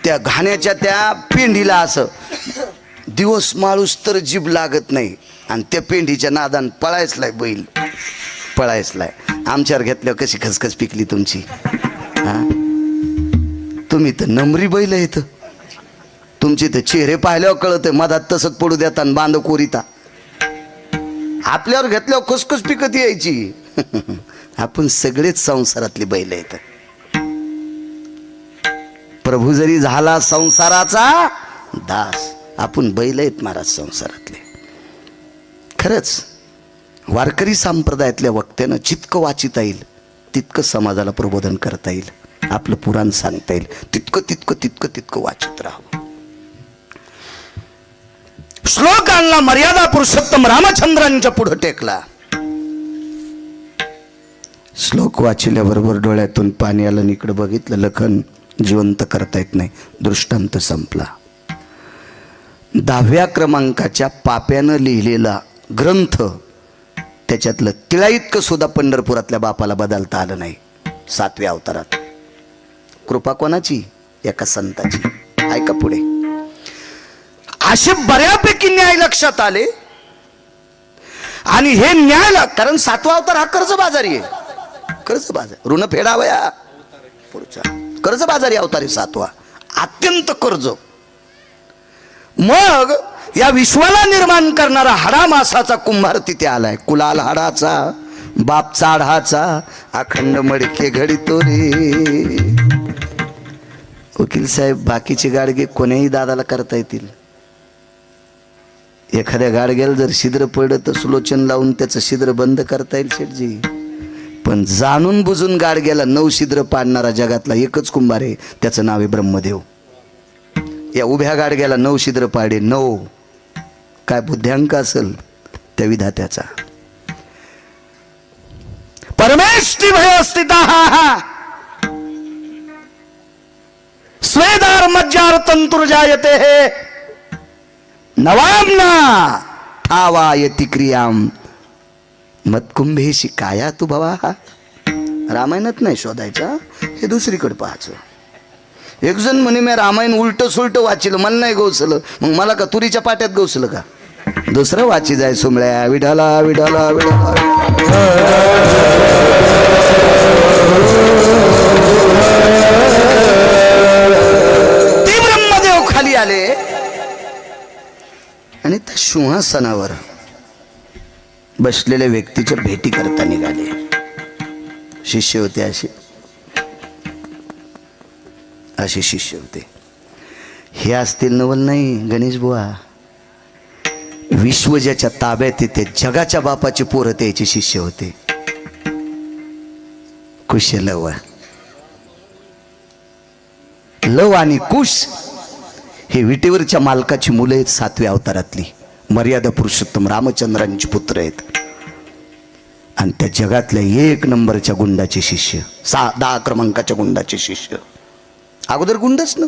त्या घाण्याच्या त्या पेंडीला असं दिवस माळूस तर जीभ लागत नाही आणि त्या पेंडीच्या नादान पळायचलाय बैल. पळायचलाय. आमच्यावर घेतल्यावर कशी खसखस पिकली तुमची. हा तुम्ही तर नमरी बैल येत. तुमचे तर चेहरे पाहिल्यावर कळत मधात तसंच पडू देता आणि बांध कोरिता. आपल्यावर घेतल्यावर खुसखुस पिकत यायची. आपण सगळेच संसारातले बैल आहेत. प्रभू जरी झाला संसाराचा दास आपण बैल आहेत महाराज संसारातले. खरंच वारकरी संप्रदायातल्या वक्त्यानं जितकं वाचिता येईल तितकं समाजाला प्रबोधन करता येईल. आपलं पुराण सांगता येईल तितकं तितकं तितकं तितकं वाचत राहावं. श्लोक आणला, मर्यादा पुरुषोत्तम रामचंद्रांच्या पुढे टेकला. श्लोक वाचल्याबरोबर डोळ्यातून पाणी आलं आणि इकडे बघितलं, लखन जिवंत करता येत नाही, दृष्टांत संपला. 10व्या क्रमांकाच्या पाप्यानं लिहिलेला ग्रंथ, त्याच्यातलं तिळा इतकं सुद्धा पंढरपुरातल्या बापाला बदलता आलं नाही. 7व्या अवतारात कृपा कोणाची? एका संताची. ऐका पुढे. असे बऱ्यापैकी न्याय लक्षात आले आणि हे न्याय, कारण 7वा अवतार हा कर्जबाजारी आहे. कर्जबाजार, ऋण फेडावया पुढचा कर्जबाजारी अवतार आहे 7वा, अत्यंत कर्ज. मग या विश्वाला निर्माण करणारा हाडा मासाचा कुंभार तिथे आलाय. कुलाल हाडाचा, बाप चाढाचा, अखंड मडके घडितो रे. वकील साहेब, बाकीचे गाडगे कोण्याही दादाला करता येतील. एखाद्या गाडग्याला जर छिद्र पडलं तर सुलोचन लावून त्याचं छिद्र बंद करता येईल शेठजी. पण जाणून बुजून गाडग्याला 9 छिद्र पाडणारा जगातला एकच कुंभार आहे, त्याचं नाव आहे ब्रह्मदेव. या उभ्या गाडग्याला 9 छिद्र पाडे. 9 काय बुद्ध्यांक असेल त्या विधात्याचा. परमेष्ठी भय स्थिता स्वेदार मज्जार तंतुर्जायते हे नवामना ठावायति क्रियाम मतकुंभेशी काया तू भवा. रामायणात नाही शोधायचा, हे दुसरीकडे पाहायचं. एक जण म्हणे मी रामायण उलट सुलट वाचिलं, मला नाही गवसलं. मग मला का तुरीच्या पाट्यात गवसलं का? दुसरं वाची जाय सुमळ्या. विठाला विठाला विठाला. ते ब्रह्मदेव खाली आले आणि त्या सिंहासनावर बसलेल्या व्यक्तीच्या भेटी करता निघाले. शिष्य होते असे शिष्य होते. हे असतील नवल नाही गणेश बुवा, विश्व ज्याच्या ताब्यात येते, जगाच्या बापाचे पोरं त्याचे शिष्य होते. कुश लव आणि कुश हे विटेवरच्या मालकाची मुलं आहेत. 7व्या अवतारातली मर्यादा पुरुषोत्तम रामचंद्रांची पुत्र आहेत. आणि त्या जगातल्या 1 नंबरच्या गुंडाचे शिष्य, 10 क्रमांकाच्या गुंडाचे शिष्य. अगोदर गुंडच ना.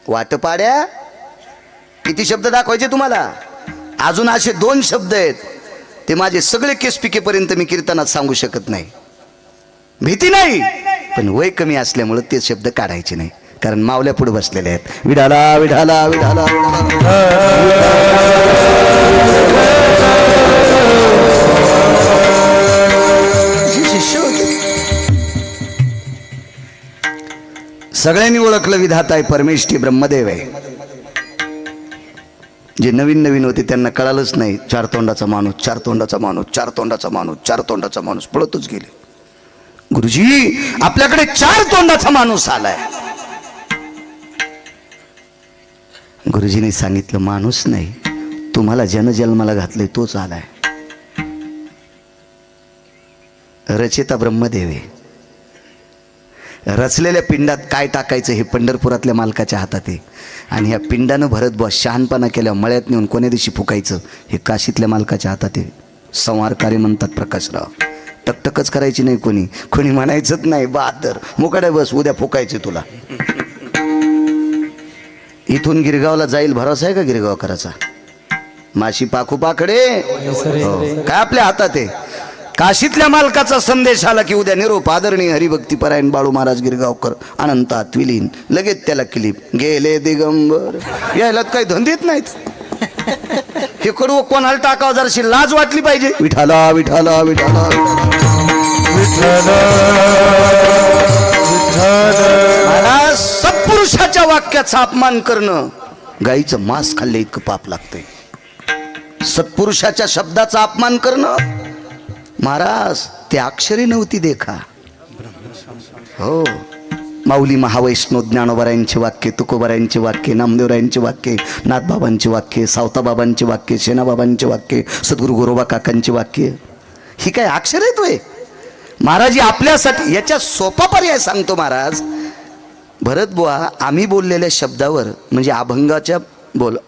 वाटपाड्या किती शब्द दाखवायचे तुम्हाला? अजून असे 2 शब्द आहेत, ते माझे सगळे केस पिकेपर्यंत मी कीर्तनात सांगू शकत नाही. भीती नाही, पण वय कमी असल्यामुळे ते शब्द काढायचे नाही, कारण मावल्या पुढे बसलेले आहेत. विडाला विडाला विडाला. शिष्य होते. सगळ्यांनी ओळखलं विधाता आहे, परमेष्ठी ब्रह्मदेव आहे. जे नवीन नवीन होते त्यांना कळालंच नाही. 4 तोंडाचा माणूस, 4 तोंडाचा माणूस, 4 तोंडाचा माणूस, 4 तोंडाचा माणूस पळतच गेले. गुरुजी आपल्याकडे 4 तोंडाचा माणूस आलाय. गुरुजीने सांगितलं माणूस नाही, तुम्हाला जन्मला घातलंय तोच आलाय. रचेता ब्रह्मदेव आहे. रचलेल्या पिंडात काय टाकायचं हे पंढरपुरातल्या मालकाच्या हातात आहे. आणि ह्या पिंडानं भरत बस शहाणपणा केल्या मळ्यात नेऊन कोण्या दिवशी फुकायचं हे काशीतल्या मालकाच्या हातात आहे. संवारकारी म्हणतात प्रकाशराव. टकटकच करायची नाही, कोणी म्हणायचंच नाही बहादर मुकाडे बस उद्या फुकायचे तुला. इथून गिरगावला जाईल भरोसा आहे का गिरगाव करायचा? माशी पाखू पाखडे काय आपल्या हातात आहे. काशीतल्या मालकाचा संदेश आला की उद्या निरोप आदरणीय हरिभक्तीपरायण बाळू महाराज गिरगावकर अनंतात विलीन. लगेच त्याला क्लिप गेले दिगंबर. यायला काही धंदेत नाहीत. हे कडू कोणाला टाकावं जराशी लाज वाटली पाहिजे. विठाला विठाला विठाला महाराज सत्पुरुषाच्या वाक्याचा अपमान करणं गाईचं मांस खाल्ले इतकं पाप लागतंय. सत्पुरुषाच्या शब्दाचा अपमान करणं महाराज ते अक्षरी नव्हती देखा. हो, माऊली महावैष्णव ज्ञानोबरायांचे वाक्य, तुकोबरायांचे वाक्य, नामदेवरायांचे वाक्य, नाथबाबांचे वाक्य, सावताबाबांचे वाक्य, शेणाबाबांचे वाक्य, सद्गुरू गोरोबा काकांचे वाक्य, ही काय अक्षर आहेत वय? महाराज आपल्यासाठी याच्या सोपा पर्याय सांगतो महाराज. भरत बुवा, आम्ही बोललेल्या शब्दावर म्हणजे अभंगाच्या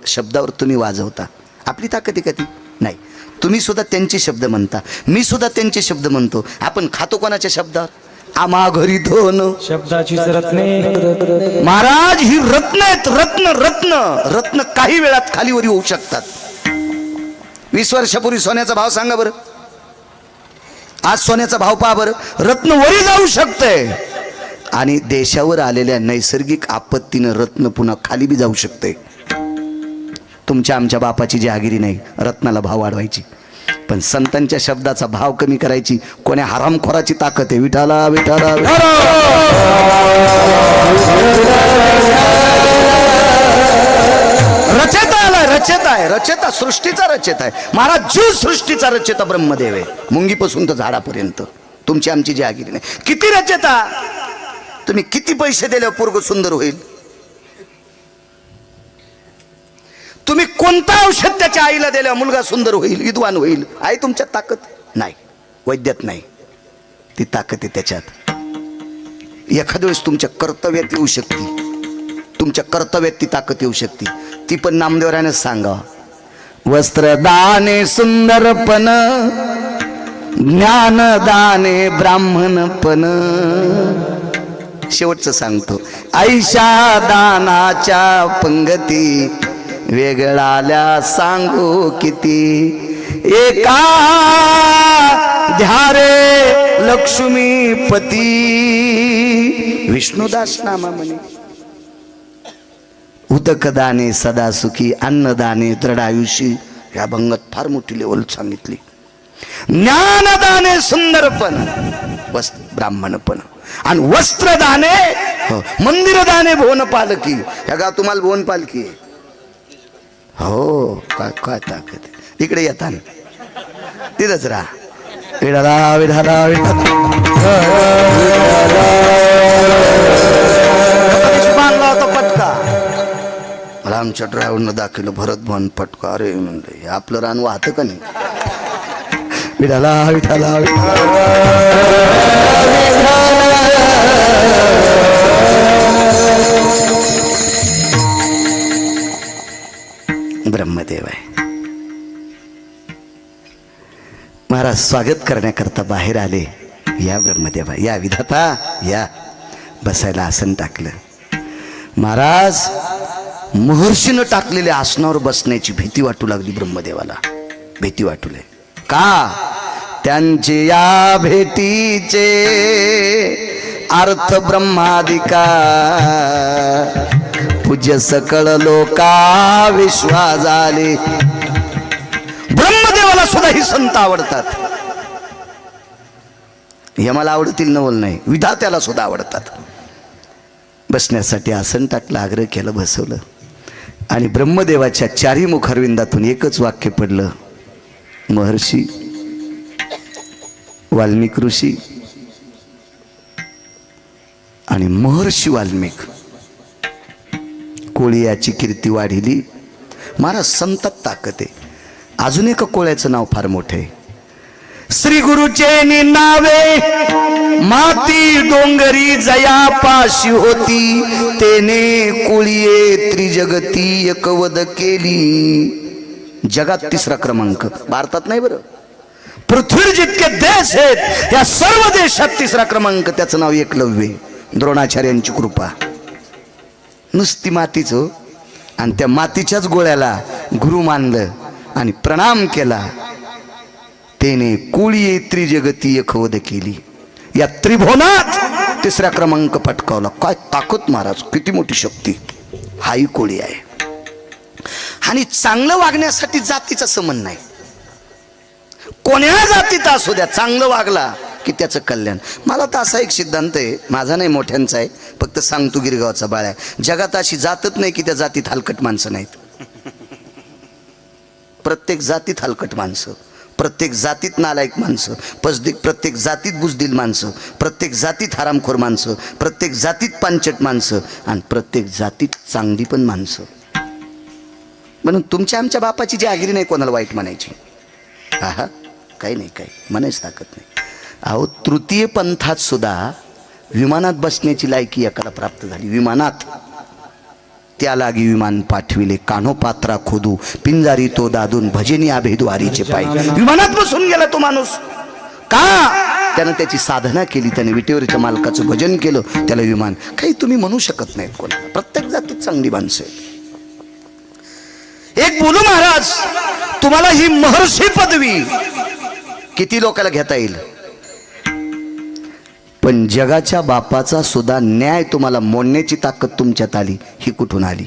शब्दावर तुम्ही वाजवता. आपली ताकद आहे का ती? नाही. तुम्ही सुद्धा त्यांचे शब्द म्हणता, मी सुद्धा त्यांचे शब्द म्हणतो. आपण खातो कोणाच्या शब्दावर? आम्हा घरी धन शब्दाचीच रत्ने. महाराज ही रत्न आहेत, रत्न रत्न रत्न काही वेळात खालीवरी होऊ शकतात. 20 वर्षापूर्वी सोन्याचा भाव सांगा बरं, आज सोन्याचा भाव पहा बरं. रत्न वरी जाऊ शकतंय आणि देशावर आलेल्या नैसर्गिक आपत्तीनं रत्न पुन्हा खाली बी जाऊ शकते. तुमच्या आमच्या बापाची जहागिरी नाही रत्नाला भाव वाढवायची, पण संतांच्या शब्दाचा भाव कमी करायची कोण्या हरामखोराची ताकद आहे? विठाला विठाला रचेता आलाय, रचेता आहे, रचेता सृष्टीचा रचेता आहे महाराज. जीव सृष्टीचा रचेता ब्रह्मदेव आहे, मुंगीपासून तर झाडापर्यंत. तुमची आमची जहागिरी नाही. किती रचेता, तुम्ही किती पैसे दिले पोरग सुंदर होईल? तुम्ही कोणता औषध त्याच्या आईला दिल्या मुलगा सुंदर होईल, विद्वान होईल? आहे तुमच्यात ताकद? नाही, वैद्यात नाही. ती ताकद आहे त्याच्यात. एखाद्या वेळेस तुमच्या कर्तव्यात येऊ शकते, तुमच्या कर्तव्यात ती ताकद येऊ शकते. ती पण नामदेवराने सांगा. वस्त्रदाने सुंदरपण, ज्ञानदाने ब्राह्मणपण. शेवटचं सांगतो. ऐशा दानाच्या पंगती वेगळाल्या सांगू किती. एका ध्यारे लक्ष्मीपती. विष्णुदास नामा म्हणे. उदकदाने सदा सुखी, अन्नदाने दृढायुषी. या भंगात फार मोठी लेवल सांगितली. ज्ञानदाने सुंदरपण, ब्राह्मणपण. आणि वस्त्रदाने मंदिरदाने भुवन पालकी. ह्या गा तुम्हाला भुवन पालकी आहे. हो, काय काय ताकद. इकडे येता तिथंच राहा. विढाला विढाला बांधला होता पटका. मला आमच्या ड्रायव्हरनं दाखवलं भरत भवन पटका. अरे म्हणलं हे आपलं रान वाहतं का नाही? विढाला विठाला ब्रह्मदेव आहे महाराज. स्वागत करण्याकरता बाहेर आले. या ब्रह्मदेवा, या विधाता, या. बसायला आसन टाकलं. महाराज महर्षीनं टाकलेल्या आसनावर बसण्याची भीती वाटू लागली ब्रह्मदेवाला. भीती वाटू लागली. का? त्यांचे या भेटीचे अर्थ ब्रह्मादिका. पूज्य सकळ लोका विश्वा झाले. ब्रह्मदेवाला सुद्धा ही संत आवडतात. हे मला आवडतील नवल नाही, विधात्याला सुद्धा आवडतात. बसण्यासाठी आसन टाकलं, आग्रह केलं, बसवलं. आणि ब्रह्मदेवाच्या चारी मुखारविंदातून एकच वाक्य पडलं. महर्षी वाल्मिक ऋषी आणि महर्षी वाल्मिक कोळी याची कीर्ती वाढिली. महाराज संतात ताकद आहे. अजून एका कोळ्याचं नाव फार मोठं आहे. श्री गुरुचे नावे माती डोंगरी जया पाशी होती. तेने कोळीये त्रिजगती एकवद केली. जगात 3रा क्रमांक, भारतात नाही बरं, पृथ्वीवर जितके देश आहेत या सर्व देशात 3रा क्रमांक. त्याचं नाव एकलव्य. द्रोणाचार्यांची कृपा. नुसती मातीच हो. आणि त्या मातीच्याच गोळ्याला गुरु मानलं आणि प्रणाम केला. तेने कोळीये त्रिजगती एकवद केली. या त्रिभुवनात 3रा क्रमांक पटकावला. काय ताकद महाराज, किती मोठी शक्ती. हाही कोळी आहे. आणि चांगलं वागण्यासाठी जातीचा संबंध नाही. कोण्या जातीत असू द्या, चांगलं वागला की त्याचं कल्याण. मला तर असा एक सिद्धांत आहे, माझा नाही मोठ्यांचा आहे, फक्त सांगतो गिरगावचा बाळ आहे. जगात अशी जातच नाही की त्या जातीत हलकट माणसं नाहीत. प्रत्येक जातीत हलकट माणसं, प्रत्येक जातीत नालायक माणसं, प्रत्येक जातीत बुजदिल माणसं, प्रत्येक जातीत हरामखोर माणसं, प्रत्येक जातीत पांचट माणसं आणि प्रत्येक जातीत चांगली पण माणसं. म्हणून तुमच्या आमच्या बापाची जी आगिरी नाही कोणाला वाईट म्हणायची. हा काही नाही, काही म्हणायच ताकद नाही. अहो तृतीय पंथात सुद्धा विमानात बसण्याची लायकी एकाला प्राप्त झाली. विमानात त्या लागी विमान पाठविले, कान्होपात्रा खोदू पिंजारी तो दादून भजनी अभेद्वारीचे पाय. विमानात बसून गेला तो माणूस. का? त्यानं त्याची साधना केली, त्याने विटेवरच्या मालकाचं भजन केलं, त्याला विमान. काही तुम्ही म्हणू शकत नाहीत कोणाला. प्रत्येक जातीत चांगली माणसं आहेत. एक बोलू महाराज, तुम्हाला ही महर्षी पदवी किती लोकांना घेता येईल, पण जगाच्या बापाचा सुद्धा न्याय तुम्हाला मोडण्याची ताकद तुमच्यात आली, ही कुठून आली?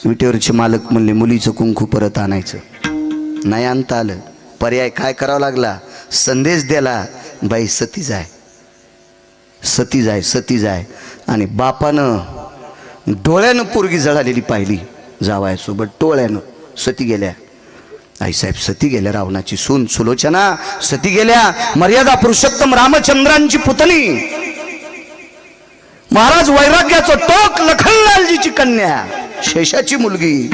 विटेवरचे मालक म्हणले मुलीचं कुंकू परत आणायचं, नाही आणता आलं. पर्याय काय करावा लागला? संदेश दिला, बाई सती जाय, सती जाय, सती जाय. आणि बापानं डोळ्यानं पोरगी जळालेली पाहिली, जावायसोबत डोळ्यानं. सती गेल्या, आईसाहेब सती गेल्या, रावणाची सून सुलोचना सती गेल्या, मर्यादा पुरुषोत्तम रामचंद्रांची पुतणी. महाराज वैराग्याचं टोक, लखनलालजीची कन्या, शेषाची मुलगी.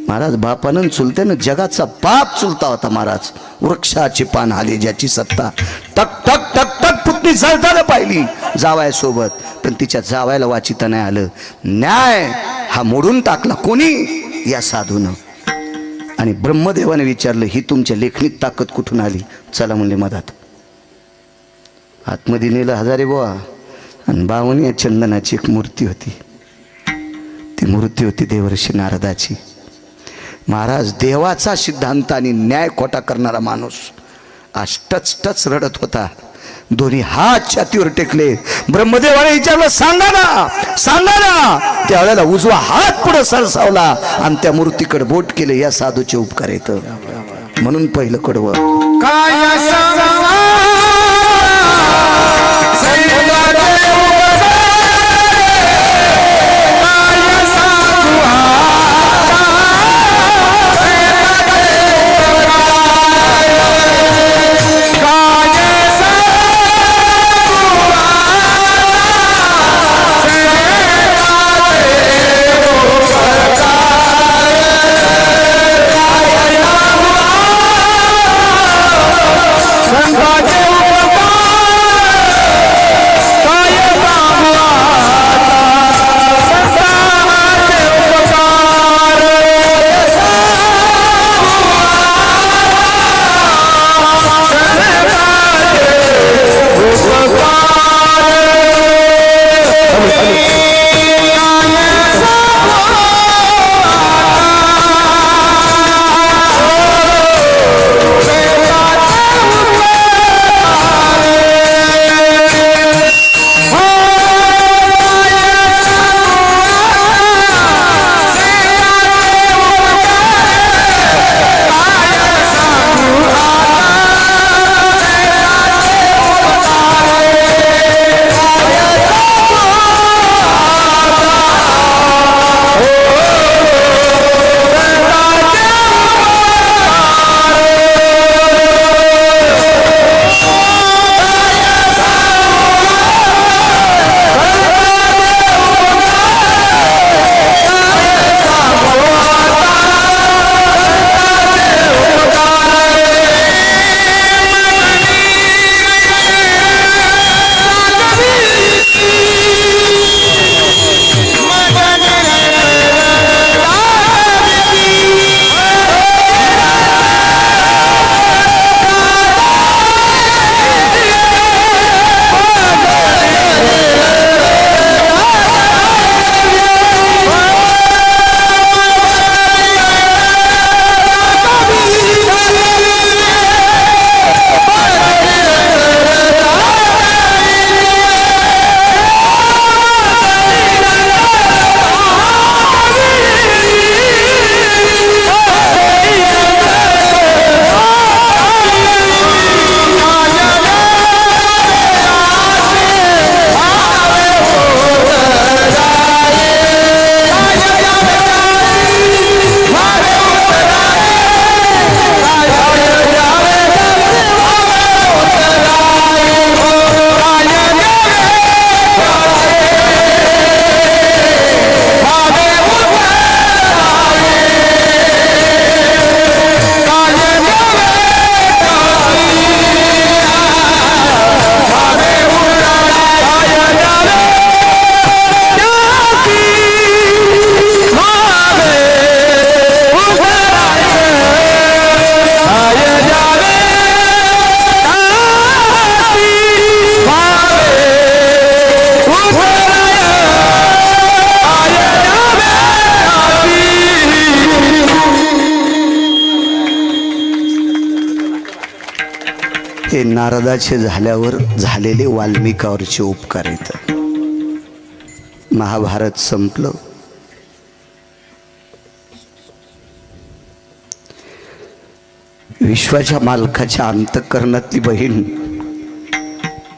महाराज बापानं चुलत्यानं जगाचा बाप चुलता होता महाराज. वृक्षाचे पान आले ज्याची सत्ता, टक टक टक टक पुतणी जळताना पाहिली जावायसोबत, पण तिच्या जावायला वाचिता नाही आलं. न्याय हा मोडून टाकला कोणी? या साधूनं. आणि ब्रह्मदेवाने विचारलं, ही तुमच्या लेखणीत ताकद कुठून आली? चला म्हणले मधात. आतमध्ये नेलं हजारे बुवा, आणि बावनी या चंदनाची एक मूर्ती होती. ती मूर्ती होती देवर्षी नारदाची. महाराज देवाचा सिद्धांत आणि न्याय खोटा करणारा माणूस आज टच टच रडत होता. दोन्ही हात छातीवर टेकले. ब्रह्मदेवाने विचारलं, सांगा ना, सांगा ना. त्यावेळेला उजवा हात पुढे सरसावला आणि त्या मूर्तीकडे बोट केले. या साधूचे उपकार येत म्हणून पहिलं कडवं हे नारदाचे झाल्यावर झालेले वाल्मिकावरचे उपकार आहेत. महाभारत संपलं. विश्वाच्या मालकाच्या अंतःकरणातली बहीण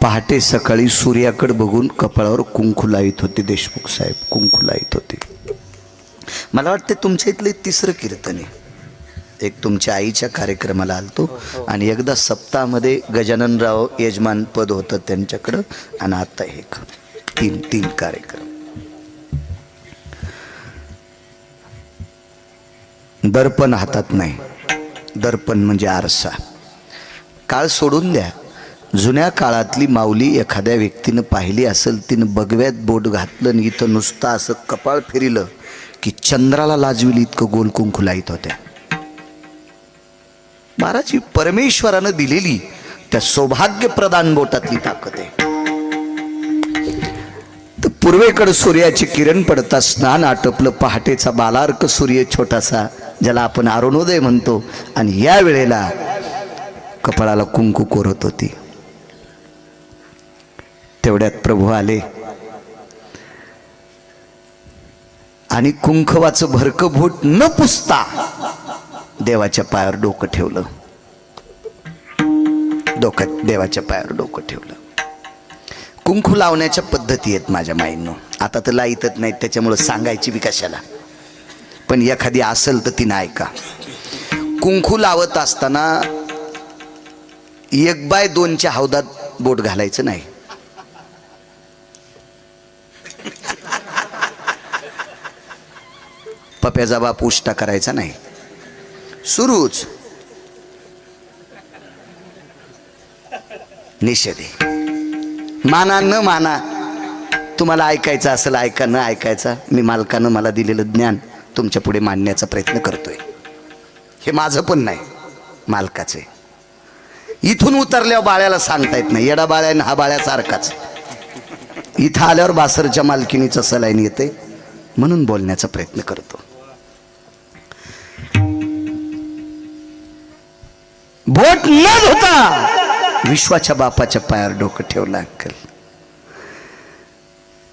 पहाटे सकाळी सूर्याकडे बघून कपाळावर कुंकू लावित होते. देशमुख साहेब कुंकू लावित होते. मला वाटते तुमच्या इथले तिसरं कीर्तन आहे. एक तुमच्या आईच्या कार्यक्रमाला आलतो आणि एकदा सप्ताहामध्ये गजाननराव यजमान पद होतं त्यांच्याकडं आणि आता एक तीन कार्यक्रम. दर्पण हातात नाही. दर्पण म्हणजे आरसा. काळ सोडून द्या. जुन्या काळातली माऊली एखाद्या व्यक्तीनं पाहिली असेल, तिनं बगव्यात बोट घातलं आणि इथं नुसतं असं कपाळ फिरिलं की चंद्राला लाजविल इतकं गोल कुंकू लाईत होत्या. महाराज, परमेश्वरानं दिलेली त्या सौभाग्य प्रदान बोटातली ताकद आहे. तर पूर्वेकडे सूर्याची किरण पडता स्नान आटपलं. पहाटेचा बालार्क सूर्य छोटासा, ज्याला आपण अरुणोदय म्हणतो, आणि या वेळेला कपाळाला कुंकू कोरत होती. तेवढ्यात प्रभू आले आणि कुंकवाचं भरकं बोट न पुसता देवाच्या पायावर डोकं ठेवलं. देवाच्या पायावर डोकं ठेवलं. कुंकू लावण्याच्या पद्धती आहेत माझ्या माईंनो. आता तर लाईतच नाहीत, त्याच्यामुळं सांगायची बी कशाला. पण एखादी असेल तर तिनं ऐका. कुंकू लावत असताना 1/2च्या हौदात बोट घालायचं नाही. पप्याचा बाप उष्टा करायचा नाही. सुरूच निषेध आहे. माना न माना, तुम्हाला ऐकायचं असेल ऐका, न ऐकायचा मी मालकानं मला दिलेलं ज्ञान तुमच्या पुढे मांडण्याचा प्रयत्न करतोय. हे माझं पण नाही, मालकाचं आहे. इथून उतरल्यावर बाळ्याला सांगता येत नाही. येडा बाळ्यानं हा बाळ्यासारखाच. इथं आल्यावर बासरच्या मालकिनीचं सलाईन येते म्हणून बोलण्याचा प्रयत्न करतो. बोट न धुता विश्वाच्या बापाच्या पायावर डोकं ठेवलं. अंकल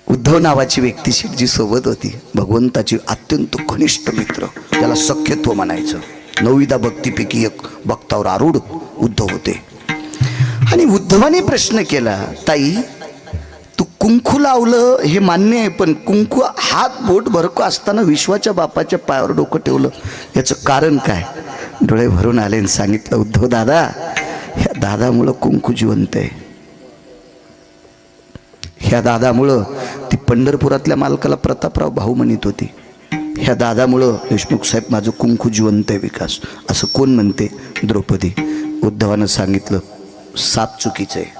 उद्धव नावाची व्यक्ती शेठजी सोबत होती. भगवंताची अत्यंत घनिष्ठ मित्र, त्याला सख्यत्व म्हणायचं. 9 भक्तीपैकी एक भक्तावर आरूढ उद्धव होते. आणि उद्धवाने प्रश्न केला, ताई तू कुंकू लावलं हे मान्य आहे, पण कुंकू हात बोट भरको असताना विश्वाच्या बापाच्या पायावर डोकं ठेवलं, याचं कारण काय? डोळे भरून आले आणि सांगितलं, उद्धव दादा, ह्या दादामुळं कुंकू जिवंत आहे. ह्या दादामुळं ती पंढरपुरातल्या मालकाला प्रतापराव भाऊ म्हणत होती. ह्या दादामुळं देशमुख साहेब माझं कुंकू जिवंत आहे. विकास असं कोण म्हणते? द्रौपदी. उद्धवानं सांगितलं, साप चुकीचं आहे.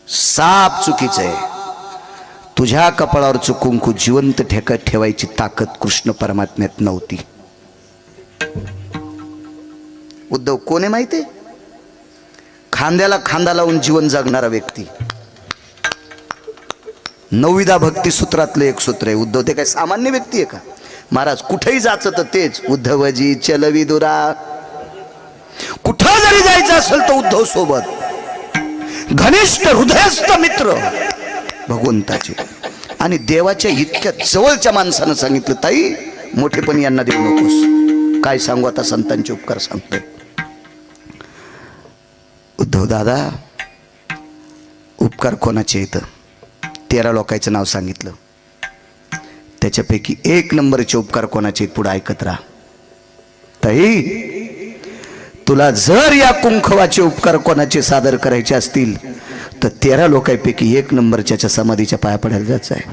साप चुकीचं आहे. तुझ्या कपाळावरचं कुंकू जिवंत ठेवायची ताकद कृष्ण परमात्म्यात नव्हती. उद्धव कोण आहे माहिती आहे? खांद्याला खांदा लावून जीवन जगणारा व्यक्ती. 9 भक्ती सूत्रातलं एक सूत्र आहे. उद्धव ते काय सामान्य व्यक्ती आहे का? महाराज कुठेही जायचं तर तेच, उद्धवजी चलवी दुरा. कुठं जरी जायचं असेल तर उद्धव सोबत. घनिष्ठ हृदयस्थ मित्र भगवंताचे. आणि देवाच्या इतक्या जवळच्या माणसानं सांगितलं, ताई मोठेपणी यांना देऊ नकोस. काय सांगू आता, संतांचे उपकार सांगतोय. उद्धव दादा, उपकार कोणाचे येतं? 13 लोकांचं नाव सांगितलं. त्याच्यापैकी 1 नंबरचे उपकार कोणाचे आहेत? पुढे ऐकत राहा. ताई तुला जर या कुंकवाचे उपकार कोणाचे सादर करायचे असतील तर 13 लोकांपैकी 1 नंबरच्या समाधीच्या पाया पडायला जायचं आहे.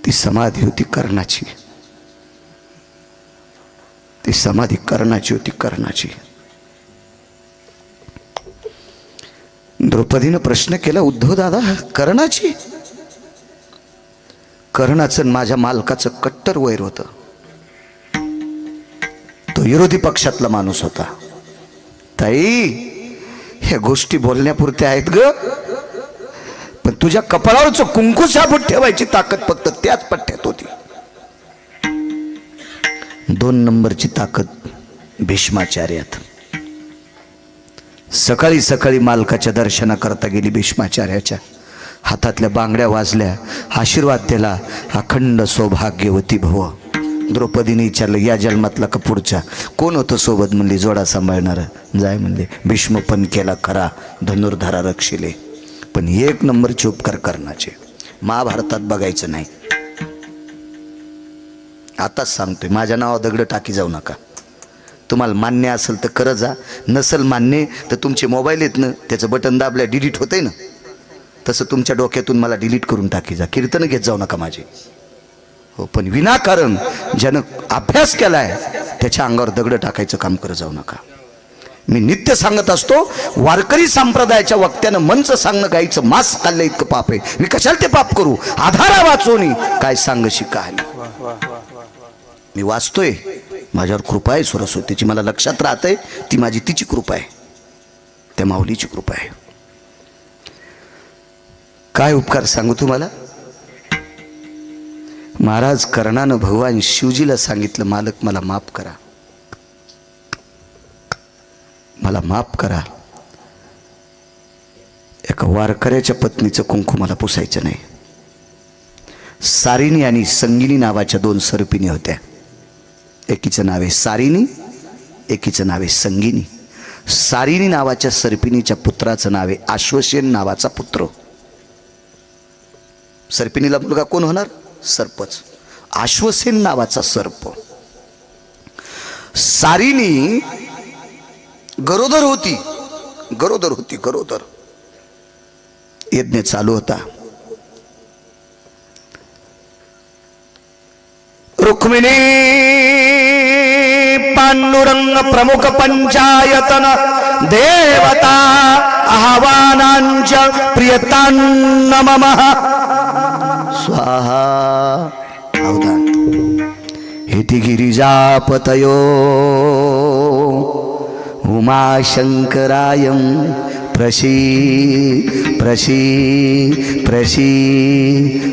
ती समाधी होती कर्णाची. ती समाधी कर्णाची होती, कर्णाची. द्रौपदीनं प्रश्न केला, उद्धव दादा कर्णाची? कर्णाचं माझ्या मालकाचं कट्टर वैर होतं. तो विरोधी पक्षातला माणूस होता. ताई ह्या गोष्टी बोलण्यापुरत्या आहेत ग, पण तुझ्या कपाळावरचं कुंकू साबूत ठेवायची ताकद फक्त त्याच पट्ट्यात होती. 2 नंबरची ताकद भीष्माचार्यात. सकाळी सकाळी मालकाच्या दर्शनाकरता गेली. भीष्माचार्याच्या हातातल्या बांगड्या वाजल्या, आशीर्वाद दिला, अखंड सौभाग्यवती भव. द्रौपदीने विचारलं, या जन्मातला का पुढच्या? कोण होतं सोबत? म्हणली, जोडा सांभाळणार. जाय म्हणले. भीष्म पण केला खरा, धनुर्धरा रक्षिले, पण एक नंबरचे उपकार करण्याचे. महाभारतात बघायचं नाही. आताच सांगतोय, माझ्या नावावर दगड टाकी जाऊ नका. तुम्हाला मान्य असेल तर करत जा, नसेल मान्य तर तुमचे मोबाईल आहेत ना, त्याचं बटन दाबल्या डिलीट होतंय ना, तसं तुमच्या डोक्यातून मला डिलीट करून टाकी जा. कीर्तन घेत जाऊ नका माझे. हो, पण विनाकारण ज्यानं अभ्यास केलाय त्याच्या अंगावर दगड टाकायचं काम करत जाऊ नका. मी नित्य सांगत असतो, वारकरी संप्रदायाच्या वक्त्यानं मंच सांगणं गायचं मांस खाल्लं इतकं पाप आहे. मी कशाला ते पाप करू? आधारा वाचोनी काय सांगशी कहाणी. मी वाचतोय, माझ्यावर कृपा आहे सरस्वतीची, मला लक्षात राहतंय ती माझी तिची कृपा आहे, त्या माऊलीची कृपा आहे. काय उपकार सांगू तुम्हाला? महाराज कर्णानं भगवान शिवजीला सांगितलं, मालक मला माफ करा, मला माफ करा. एका वारकऱ्याच्या पत्नीचं कुंकू मला पुसायचं नाही. सारिणी आणि संगिनी नावाच्या दोन सर्पिणी होत्या. एकीचं नाव आहे सारिणी, एकीचं नाव आहे संगिनी. सारिणी नावाच्या सर्पिणीच्या पुत्राचं नाव आहे आश्वसेन नावाचा पुत्र. सर्पिणीला मुलगा कोण होणार? सर्पच. आश्वसेन नावाचा सर्प. सारिणी गरोदर होती, गरोदर. यज्ञ चालू होता. रुक्मिणी पांडुरंग प्रमुख पंचायतन देवता आह्वानांच्या प्रियतान्न मम स्वाहा. अवधान. हेति गिरिजापतयो उमाशंकरायं प्रशी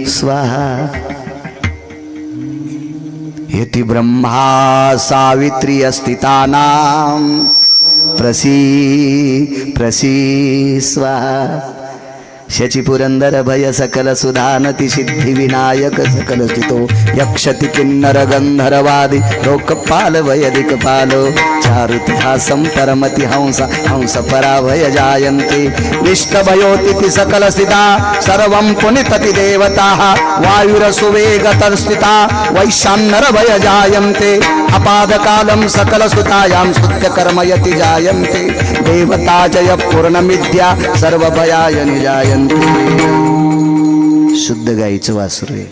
स्वाहा. हेति ब्रह्मा सावित्री अस्तितानां प्रसी स्वाहा. शची पुरंदर भय सकल सुधानति सिद्धि विनायक सकल स्थितो यक्षति किन्नर गंधर्वादि लोकपाल वैदिक पालो चारुतिहासं परमति हंस पराभय जायन्ते निष्ठभयोतिथि सकल स्थिता सर्वं पुनितति देवताः वायुरसुवेगतर स्थिता वैशान्नर भय जायन्ते अपादकालं सकल सुतायां स्तुत्य कर्मयति जायन्ते देवता जय पूर्णमिद्या सर्वभयाय निजायन्ते. शुद्ध गाईचं वासरू आहे.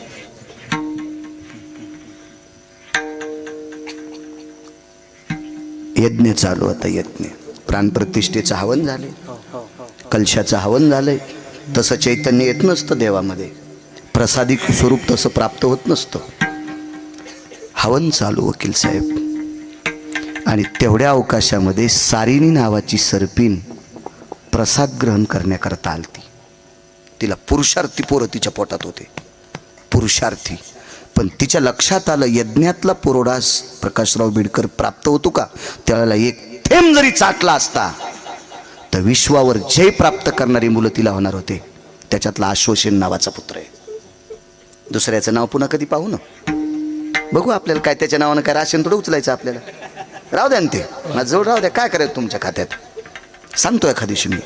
यज्ञ चालू होता. यज्ञ प्राणप्रतिष्ठेचं हवन झाले, कलशाचं हवन झालंय. तसं चैतन्य येत नसतं देवामध्ये, प्रसादिक स्वरूप तसं प्राप्त होत नसतं. हवन चालू वकील साहेब. आणि तेवढ्या अवकाशामध्ये सारिणी नावाची सर्पिण प्रसाद ग्रहण करण्याकरता आलती. तिला पुरुषार्थी पोरं तिच्या पोटात होते, पुरुषार्थी. पण तिच्या लक्षात आलं, यज्ञातला पुरोडास प्रकाशराव बिडकर प्राप्त होतो का, त्याला एक थेंब जरी चाटला असता तर विश्वावर जय प्राप्त करणारी मुलं तिला होणार होते. त्याच्यातला आश्वसेन नावाचा पुत्र आहे. दुसऱ्याचं नाव पुन्हा कधी पाहू ना, बघू आपल्याला काय त्याच्या नावानं काय राशन थोडं उचलायचं आपल्याला. राहू द्या ना, ते माझं जवळ राहू द्या. काय करायचं तुमच्या खात्यात सांगतो एखादीशी मी.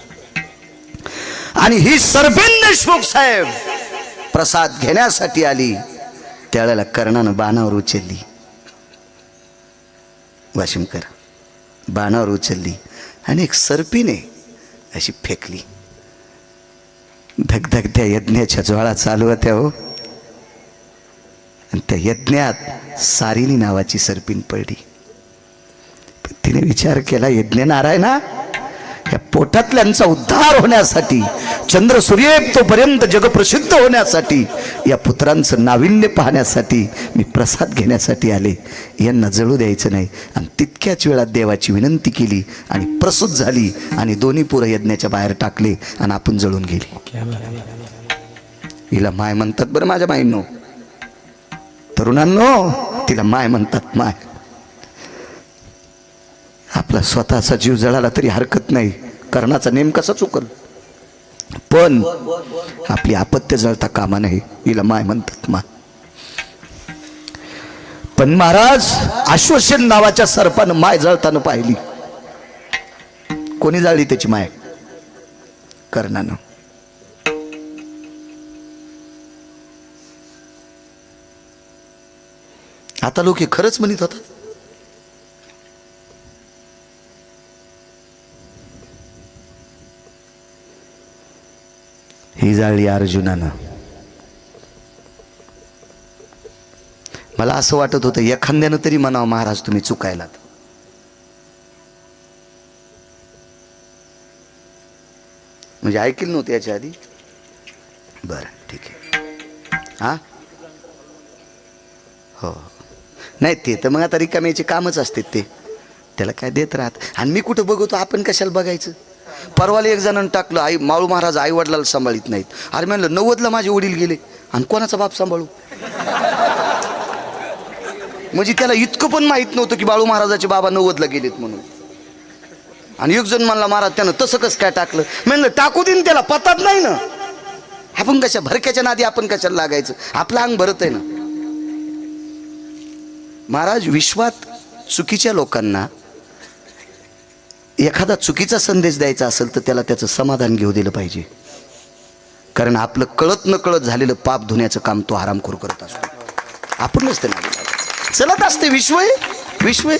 आणि ही सर्पिण देशमुख साहेब प्रसाद घेण्यासाठी आली. त्यावेळेला कर्णानं बाणावर उचलली, वाशिमकर बाणावर उचलली आणि एक सर्पिणे अशी फेकली. धगधग त्या यज्ञाच्या ज्वाळा चालू होत्या हो. आणि त्या यज्ञात सारिणी नावाची सर्पिण पडली. तिने विचार केला, यज्ञ नारायणा, या पोटातल्यांचा उद्धार होण्यासाठी, चंद्र सूर्य तोपर्यंत जगप्रसिद्ध होण्यासाठी, या पुत्रांचं नाविन्य पाहण्यासाठी मी प्रसाद घेण्यासाठी आले. यांना जळू द्यायचं नाही. आणि तितक्याच वेळात देवाची विनंती केली आणि प्रसूत झाली आणि दोन्ही पोरं यज्ञाच्या बाहेर टाकले आणि आपण जळून गेली. हिला माय म्हणतात बरं माझ्या माईंनो, तरुणांनो, तिला माय म्हणतात. माय आपला स्वतःचा जीव जळाला तरी हरकत नाही, कर्णाचा नेम कसा चुकल, पण आपली अपत्य जळता कामा नाही, हिला माय म्हणतात मा. पण महाराज अश्वसेन नावाच्या सर्पानं माय जळताना पाहिली. कोणी जाळली त्याची माय? कर्णानं. आता लोक हे खरंच म्हणत होतात. ही जाळली अर्जुनानं. मला असं वाटत होतं एखाद्यानं तरी म्हणावं महाराज तुम्ही चुकायलात. म्हणजे ऐकलं नव्हतं याच्या आधी. बरं ठीक आहे. हा हो नाही ते तर मग आता रिकाम्याचे कामच असते ते, त्याला काय देत राहत. आणि मी कुठं बघतो, आपण कशाला बघायचं. परवाला एक जणांनी टाकलं आई माळू महाराज आई वडिलाला सांभाळीत नाहीत. अरे म्हणलं 90ला माझे वडील गेले आणि कोणाचा बाप सांभाळू. म्हणजे त्याला इतकं पण माहित नव्हतं की बाळू महाराजाचे बाबा 90ला गेलेत म्हणून. आणि एक जण म्हणला महाराज त्यानं तसं कसं काय टाकलं. म्हणलं टाकू दे, त्याला पतात नाही ना. आपण कशा भरक्याच्या नादी आपण कशाला लागायचं, आपलं अंग भरत आहे ना. महाराज विश्वात चुकीच्या लोकांना एखादा चुकीचा संदेश द्यायचा असेल तर त्याला त्याचं समाधान घेऊ दिलं पाहिजे. कारण आपलं कळत न कळत झालेलं पाप धुण्याचं काम तो हरामखोर करत असतो. आपण नसते ना चलत असते विश्व विश्व.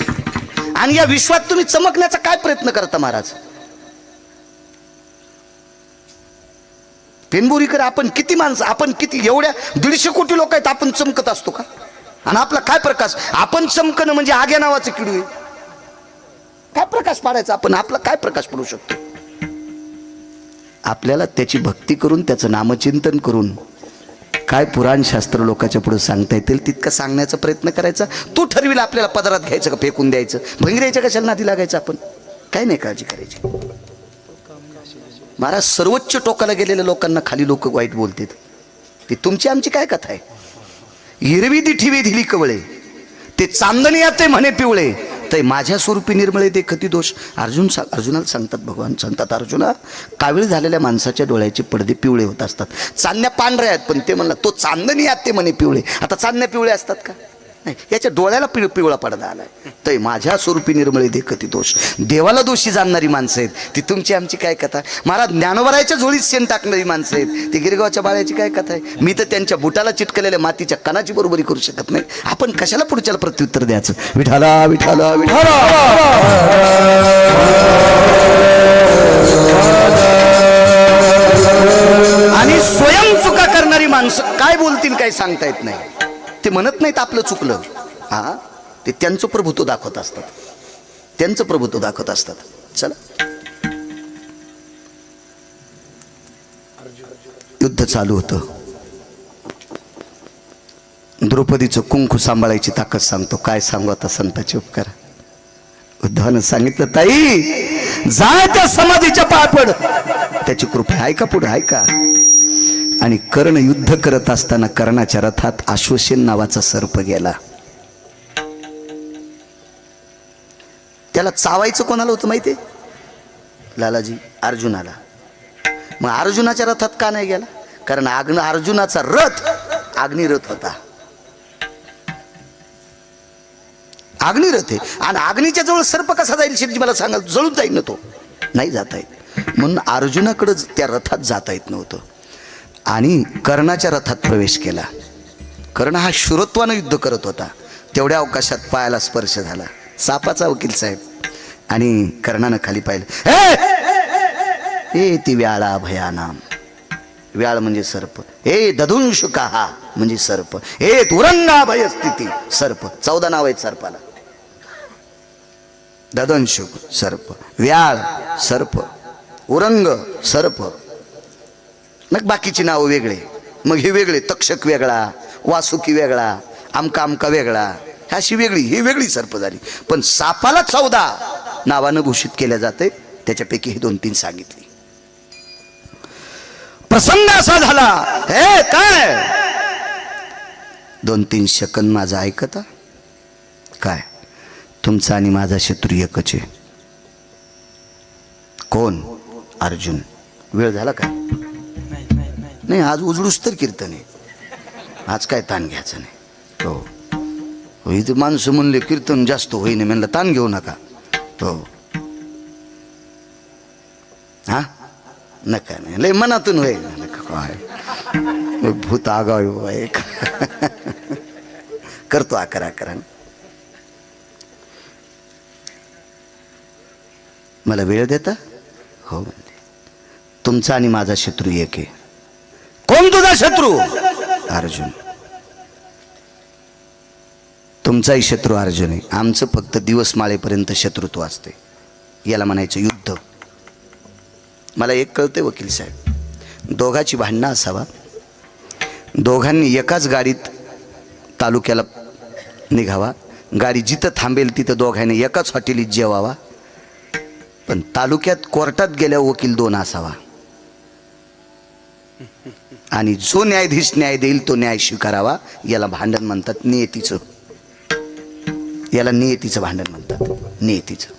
आणि या विश्वात तुम्ही चमकण्याचा काय प्रयत्न करता महाराज. पेनबोरीकर आपण किती माणसं, आपण किती एवढ्या 150 कोटी लोक आहेत, आपण चमकत असतो का. आणि आपला काय प्रकाश. आपण चमकणं म्हणजे आग्या नावाचं किडू आहे. काय प्रकाश पाडायचा आपण, आपला काय प्रकाश पडू शकतो. आपल्याला त्याची भक्ती करून त्याचं नामचिंतन करून काय पुराण शास्त्र लोकांच्या पुढे सांगता येतील तितकं सांगण्याचा प्रयत्न करायचा. तू ठरविल आपल्याला पदरात घ्यायचं का फेकून द्यायचं, भंगऱ्याच्या कशाला नादी लागायचं. आपण काय नाही काळजी करायची. महाराज सर्वोच्च टोकाला गेलेल्या लोकांना खाली लोक वाईट बोलतात. ती तुमची आमची काय कथा आहे. हिरवी दिठीवी दिली कवळे ते चांदणी ते म्हणे पिवळे ते माझ्या स्वरूपी निर्मळे ते खती दोष. अर्जुनाला सांगतात भगवान सांगतात अर्जुना कावीळ झालेल्या माणसाच्या डोळ्याचे पडदे पिवळे होत असतात. चांदण्या पांढऱ्या आहेत पण ते म्हणला तो चांदणी ते म्हणे पिवळे. आता चांदण्या पिवळे असतात का नाही, याच्या डोळ्याला पिवळा पडदा आलाय. ते माझ्या स्वरूपी निर्मळे दे खती दोष. देवाला दोषी जाणणारी माणसं आहेत ती तुमची आमची काय कथा. महाराज ज्ञानोबरायच्या झोळीत शेण टाकणारी माणसं आहेत ती गिरगावच्या बाळ्याची काय कथा आहे. मी तर त्यांच्या बुटाला चिटकलेल्या मातीच्या कणाची बरोबरी करू शकत नाही. आपण कशाला पुढच्याला प्रत्युत्तर द्यायचं. विठाला विठाला विठाला. आणि स्वयं चुका करणारी माणसं काय बोलतील काय सांगता येत नाही. ते म्हणत नाहीत आपलं चुकलं. हा ते त्यांचं प्रभुत्व दाखवत असतात, त्यांचं प्रभुत्व दाखवत असतात. चला युद्ध चालू होतं. द्रौपदीचं कुंकू सांभाळायची ताकद सांगतो. काय सांगू आता संतांचे उपकार. उद्धवानं सांगितलं ताई जाय त्या समाधीच्या पाय पड, त्याची कृपा आहे का पुढे आहे का. आणि कर्ण युद्ध करत असताना कर्णाच्या रथात अश्वसेन नावाचा सर्प गेला. त्याला चावायचं कोणाला होतं माहितीये लालाजी, अर्जुनाला. मग अर्जुनाच्या रथात का नाही गेला, कारण अर्जुनाचा रथ अग्निरथ होता. अग्निरथ आहे आणि अग्नीच्या जवळ सर्प कसा जाईल शिरजी मला सांगाल. जळून जाईल ना तो, नाही जाता येत. म्हणून अर्जुनाकडे त्या रथात जाता येत नव्हतं. आणि कर्णाच्या रथात प्रवेश केला. कर्ण हा शूरत्वानं युद्ध करत होता. तेवढ्या अवकाशात पायाला स्पर्श झाला. सापाचा वकील साहेब. आणि कर्णानं खाली पाहिलं. ए ती व्याळा भयानाम. व्याळ म्हणजे सर्प. हे दधुंशुका हा म्हणजे सर्प. हे तुरंगा भयस्थिती सर्प. 14 नाव आहेत सर्पाला. ददंशुक सर्प, व्याळ सर्प, उरंग सर्प. मग बाकीची नावं वेगळे. मग हे वेगळे, तक्षक वेगळा, वासुकी वेगळा, आमका आमका वेगळा, अशी वेगळी ही वेगळी सर्प झाली. पण सापाला 14 नावानं घोषित केल्या जाते. त्याच्यापैकी हे 2-3 सांगितली. प्रसंग असा झाला. हे काय 2-3 सेकंद माझा ऐकता काय. तुमचा आणि माझा शत्रू एकच आहे. कोण? अर्जुन. वेळ झाला का? नाही, आज उजळूस तर कीर्तन आहे, आज काय ताण घ्यायचं नाही. हो, इथे माणसं म्हणले कीर्तन जास्त होईने, म्हणलं ताण घेऊ नका. हो, हा नका, नाही लय मनातून होईल. काय भूत आगाव एक करतो 11 मला वेळ देता? हो म्हणते. तुमचा आणि माझा शत्रू एक आहे. कोण तुझा शत्रू? अर्जुन. तुमचाही शत्रू अर्जुन आहे, आमचं फक्त दिवस माळेपर्यंत शत्रुत्व असते, याला म्हणायचं युद्ध. मला एक कळते वकील साहेब, दोघाची भांडणं असावा, दोघांनी एकाच गाडीत तालुक्याला निघावा, गाडी जिथं थांबेल तिथं दोघांनी एकाच हॉटेलीत जेवावा, पण तालुक्यात कोर्टात गेल्यावर वकील 2 असावा, आणि जो न्यायाधीश न्याय देईल तो न्याय स्वीकारावा. याला भांडण म्हणतात नियतीचं, याला नियतीचं भांडण म्हणतात, नियतीचं.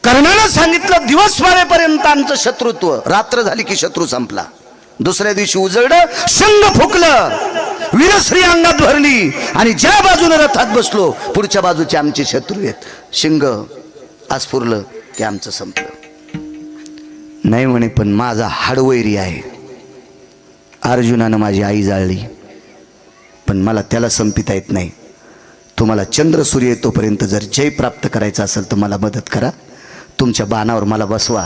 कर्णानं सांगितलं दिवस मारेपर्यंत आमचं शत्रुत्व, रात्र झाली की शत्रू संपला. दुसऱ्या दिवशी उजळलं, शंग फुकलं, वीरश्री अंगात भरली, आणि ज्या बाजूने रथात बसलो पुढच्या बाजूचे आमचे शत्रू आहेत. शिंग आस्फुरलं की आमचं संपलं. नाही म्हणे, पण माझा हाडवैरी आहे. अर्जुनानं माझी आई जाळली, पण मला त्याला संपिता येत नाही. तुम्हाला चंद्र सूर्य येतोपर्यंत जर जय प्राप्त करायचं असेल तर मला मदत करा. तुमच्या बाणावर मला बसवा,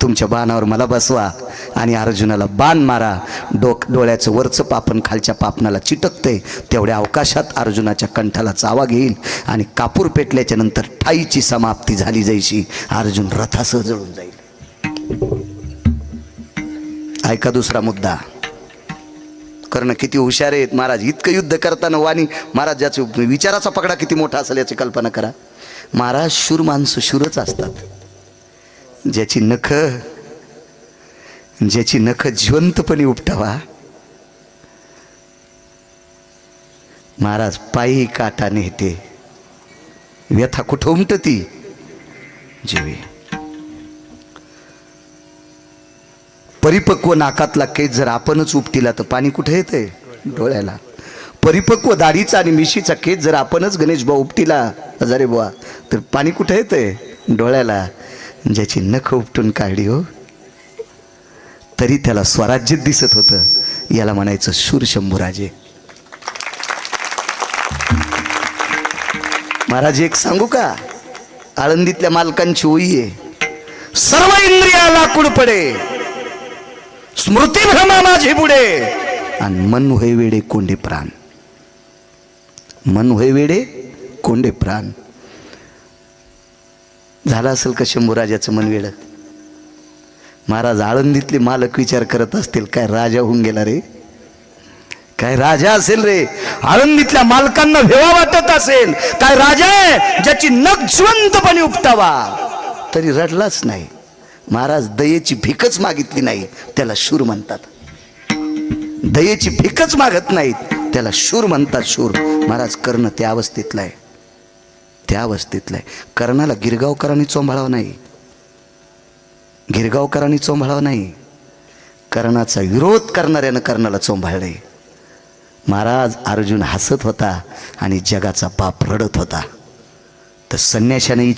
तुमच्या बाणावर मला बसवा, आणि अर्जुनाला बाण मारा. डोळ्याचं वरचं पापण खालच्या पापणाला चिटकते, तेवढ्या अवकाशात अर्जुनाच्या कंठाला चावा घेईल, आणि कापूर पेटल्याच्या नंतर ठाईची समाप्ती झाली जैशी अर्जुन रथासह जळून जाईल. ऐका दुसरा मुद्दा. कर्ण किती हुशार आहेत महाराज. इतकं युद्ध करताना वाणी महाराज, ज्याचा विचाराचा पकडा किती मोठा असेल याची कल्पना करा. महाराज शूर माणसं शूरच असतात. ज्याची नख जिवंतपणे उपटावा, महाराज पायी काटा नेते, व्यथा कुठं उमटती? जीवे. परिपक्व नाकातला केस जर आपणच उपटिला तर पाणी कुठे येते? डोळ्याला. परिपक्व दाढीचा आणि मिशीचा केस जर आपणच गणेश भाऊ उपटिला, हजारे बुवा, तर पाणी कुठे येते? डोळ्याला. ज्याची नख उपटून काढली हो, तरी त्याला स्वराज्य दिसत होतं, याला म्हणायचं शूर शंभूराजे. महाराज एक सांगू का? आळंदीतल्या मालकांची ओळी आहे, सर्व इंद्रिया लाकूड पडे, स्मृती भ्रमा माझी बुडे, आणि मन होय वेडे कोंडे प्राण. मन होय वेडे कोंडे प्राण. झालं असेल का शंभूराजाचं मन वेड? महाराज आळंदीतले मालक विचार करत असतील, काय राजा होऊन गेला रे, काय राजा असेल रे. आळंदीतल्या मालकांना भेवा वाटत असेल, काय राजा आहे ज्याची नख जिवंतपणे उपटावा, तरी रडलाच नाही. महाराज दयेची भीकच मागितली नाही, त्याला शूर म्हणतात. दयेची भीकच मागत नाहीत, त्याला शूर म्हणतात. शूर. महाराज कर्ण त्या अवस्थेतला आहे, त्या अवस्थेतला आहे. कर्णाला गिरगावकरांनी चोंभाळावं नाही, गिरगावकरांनी चोंभाळावं नाही, कर्णाचा विरोध करणाऱ्यानं कर्णाला चोंभाळले. महाराज अर्जुन हसत होता आणि जगाचा बाप रडत होता. तर संन्याशाने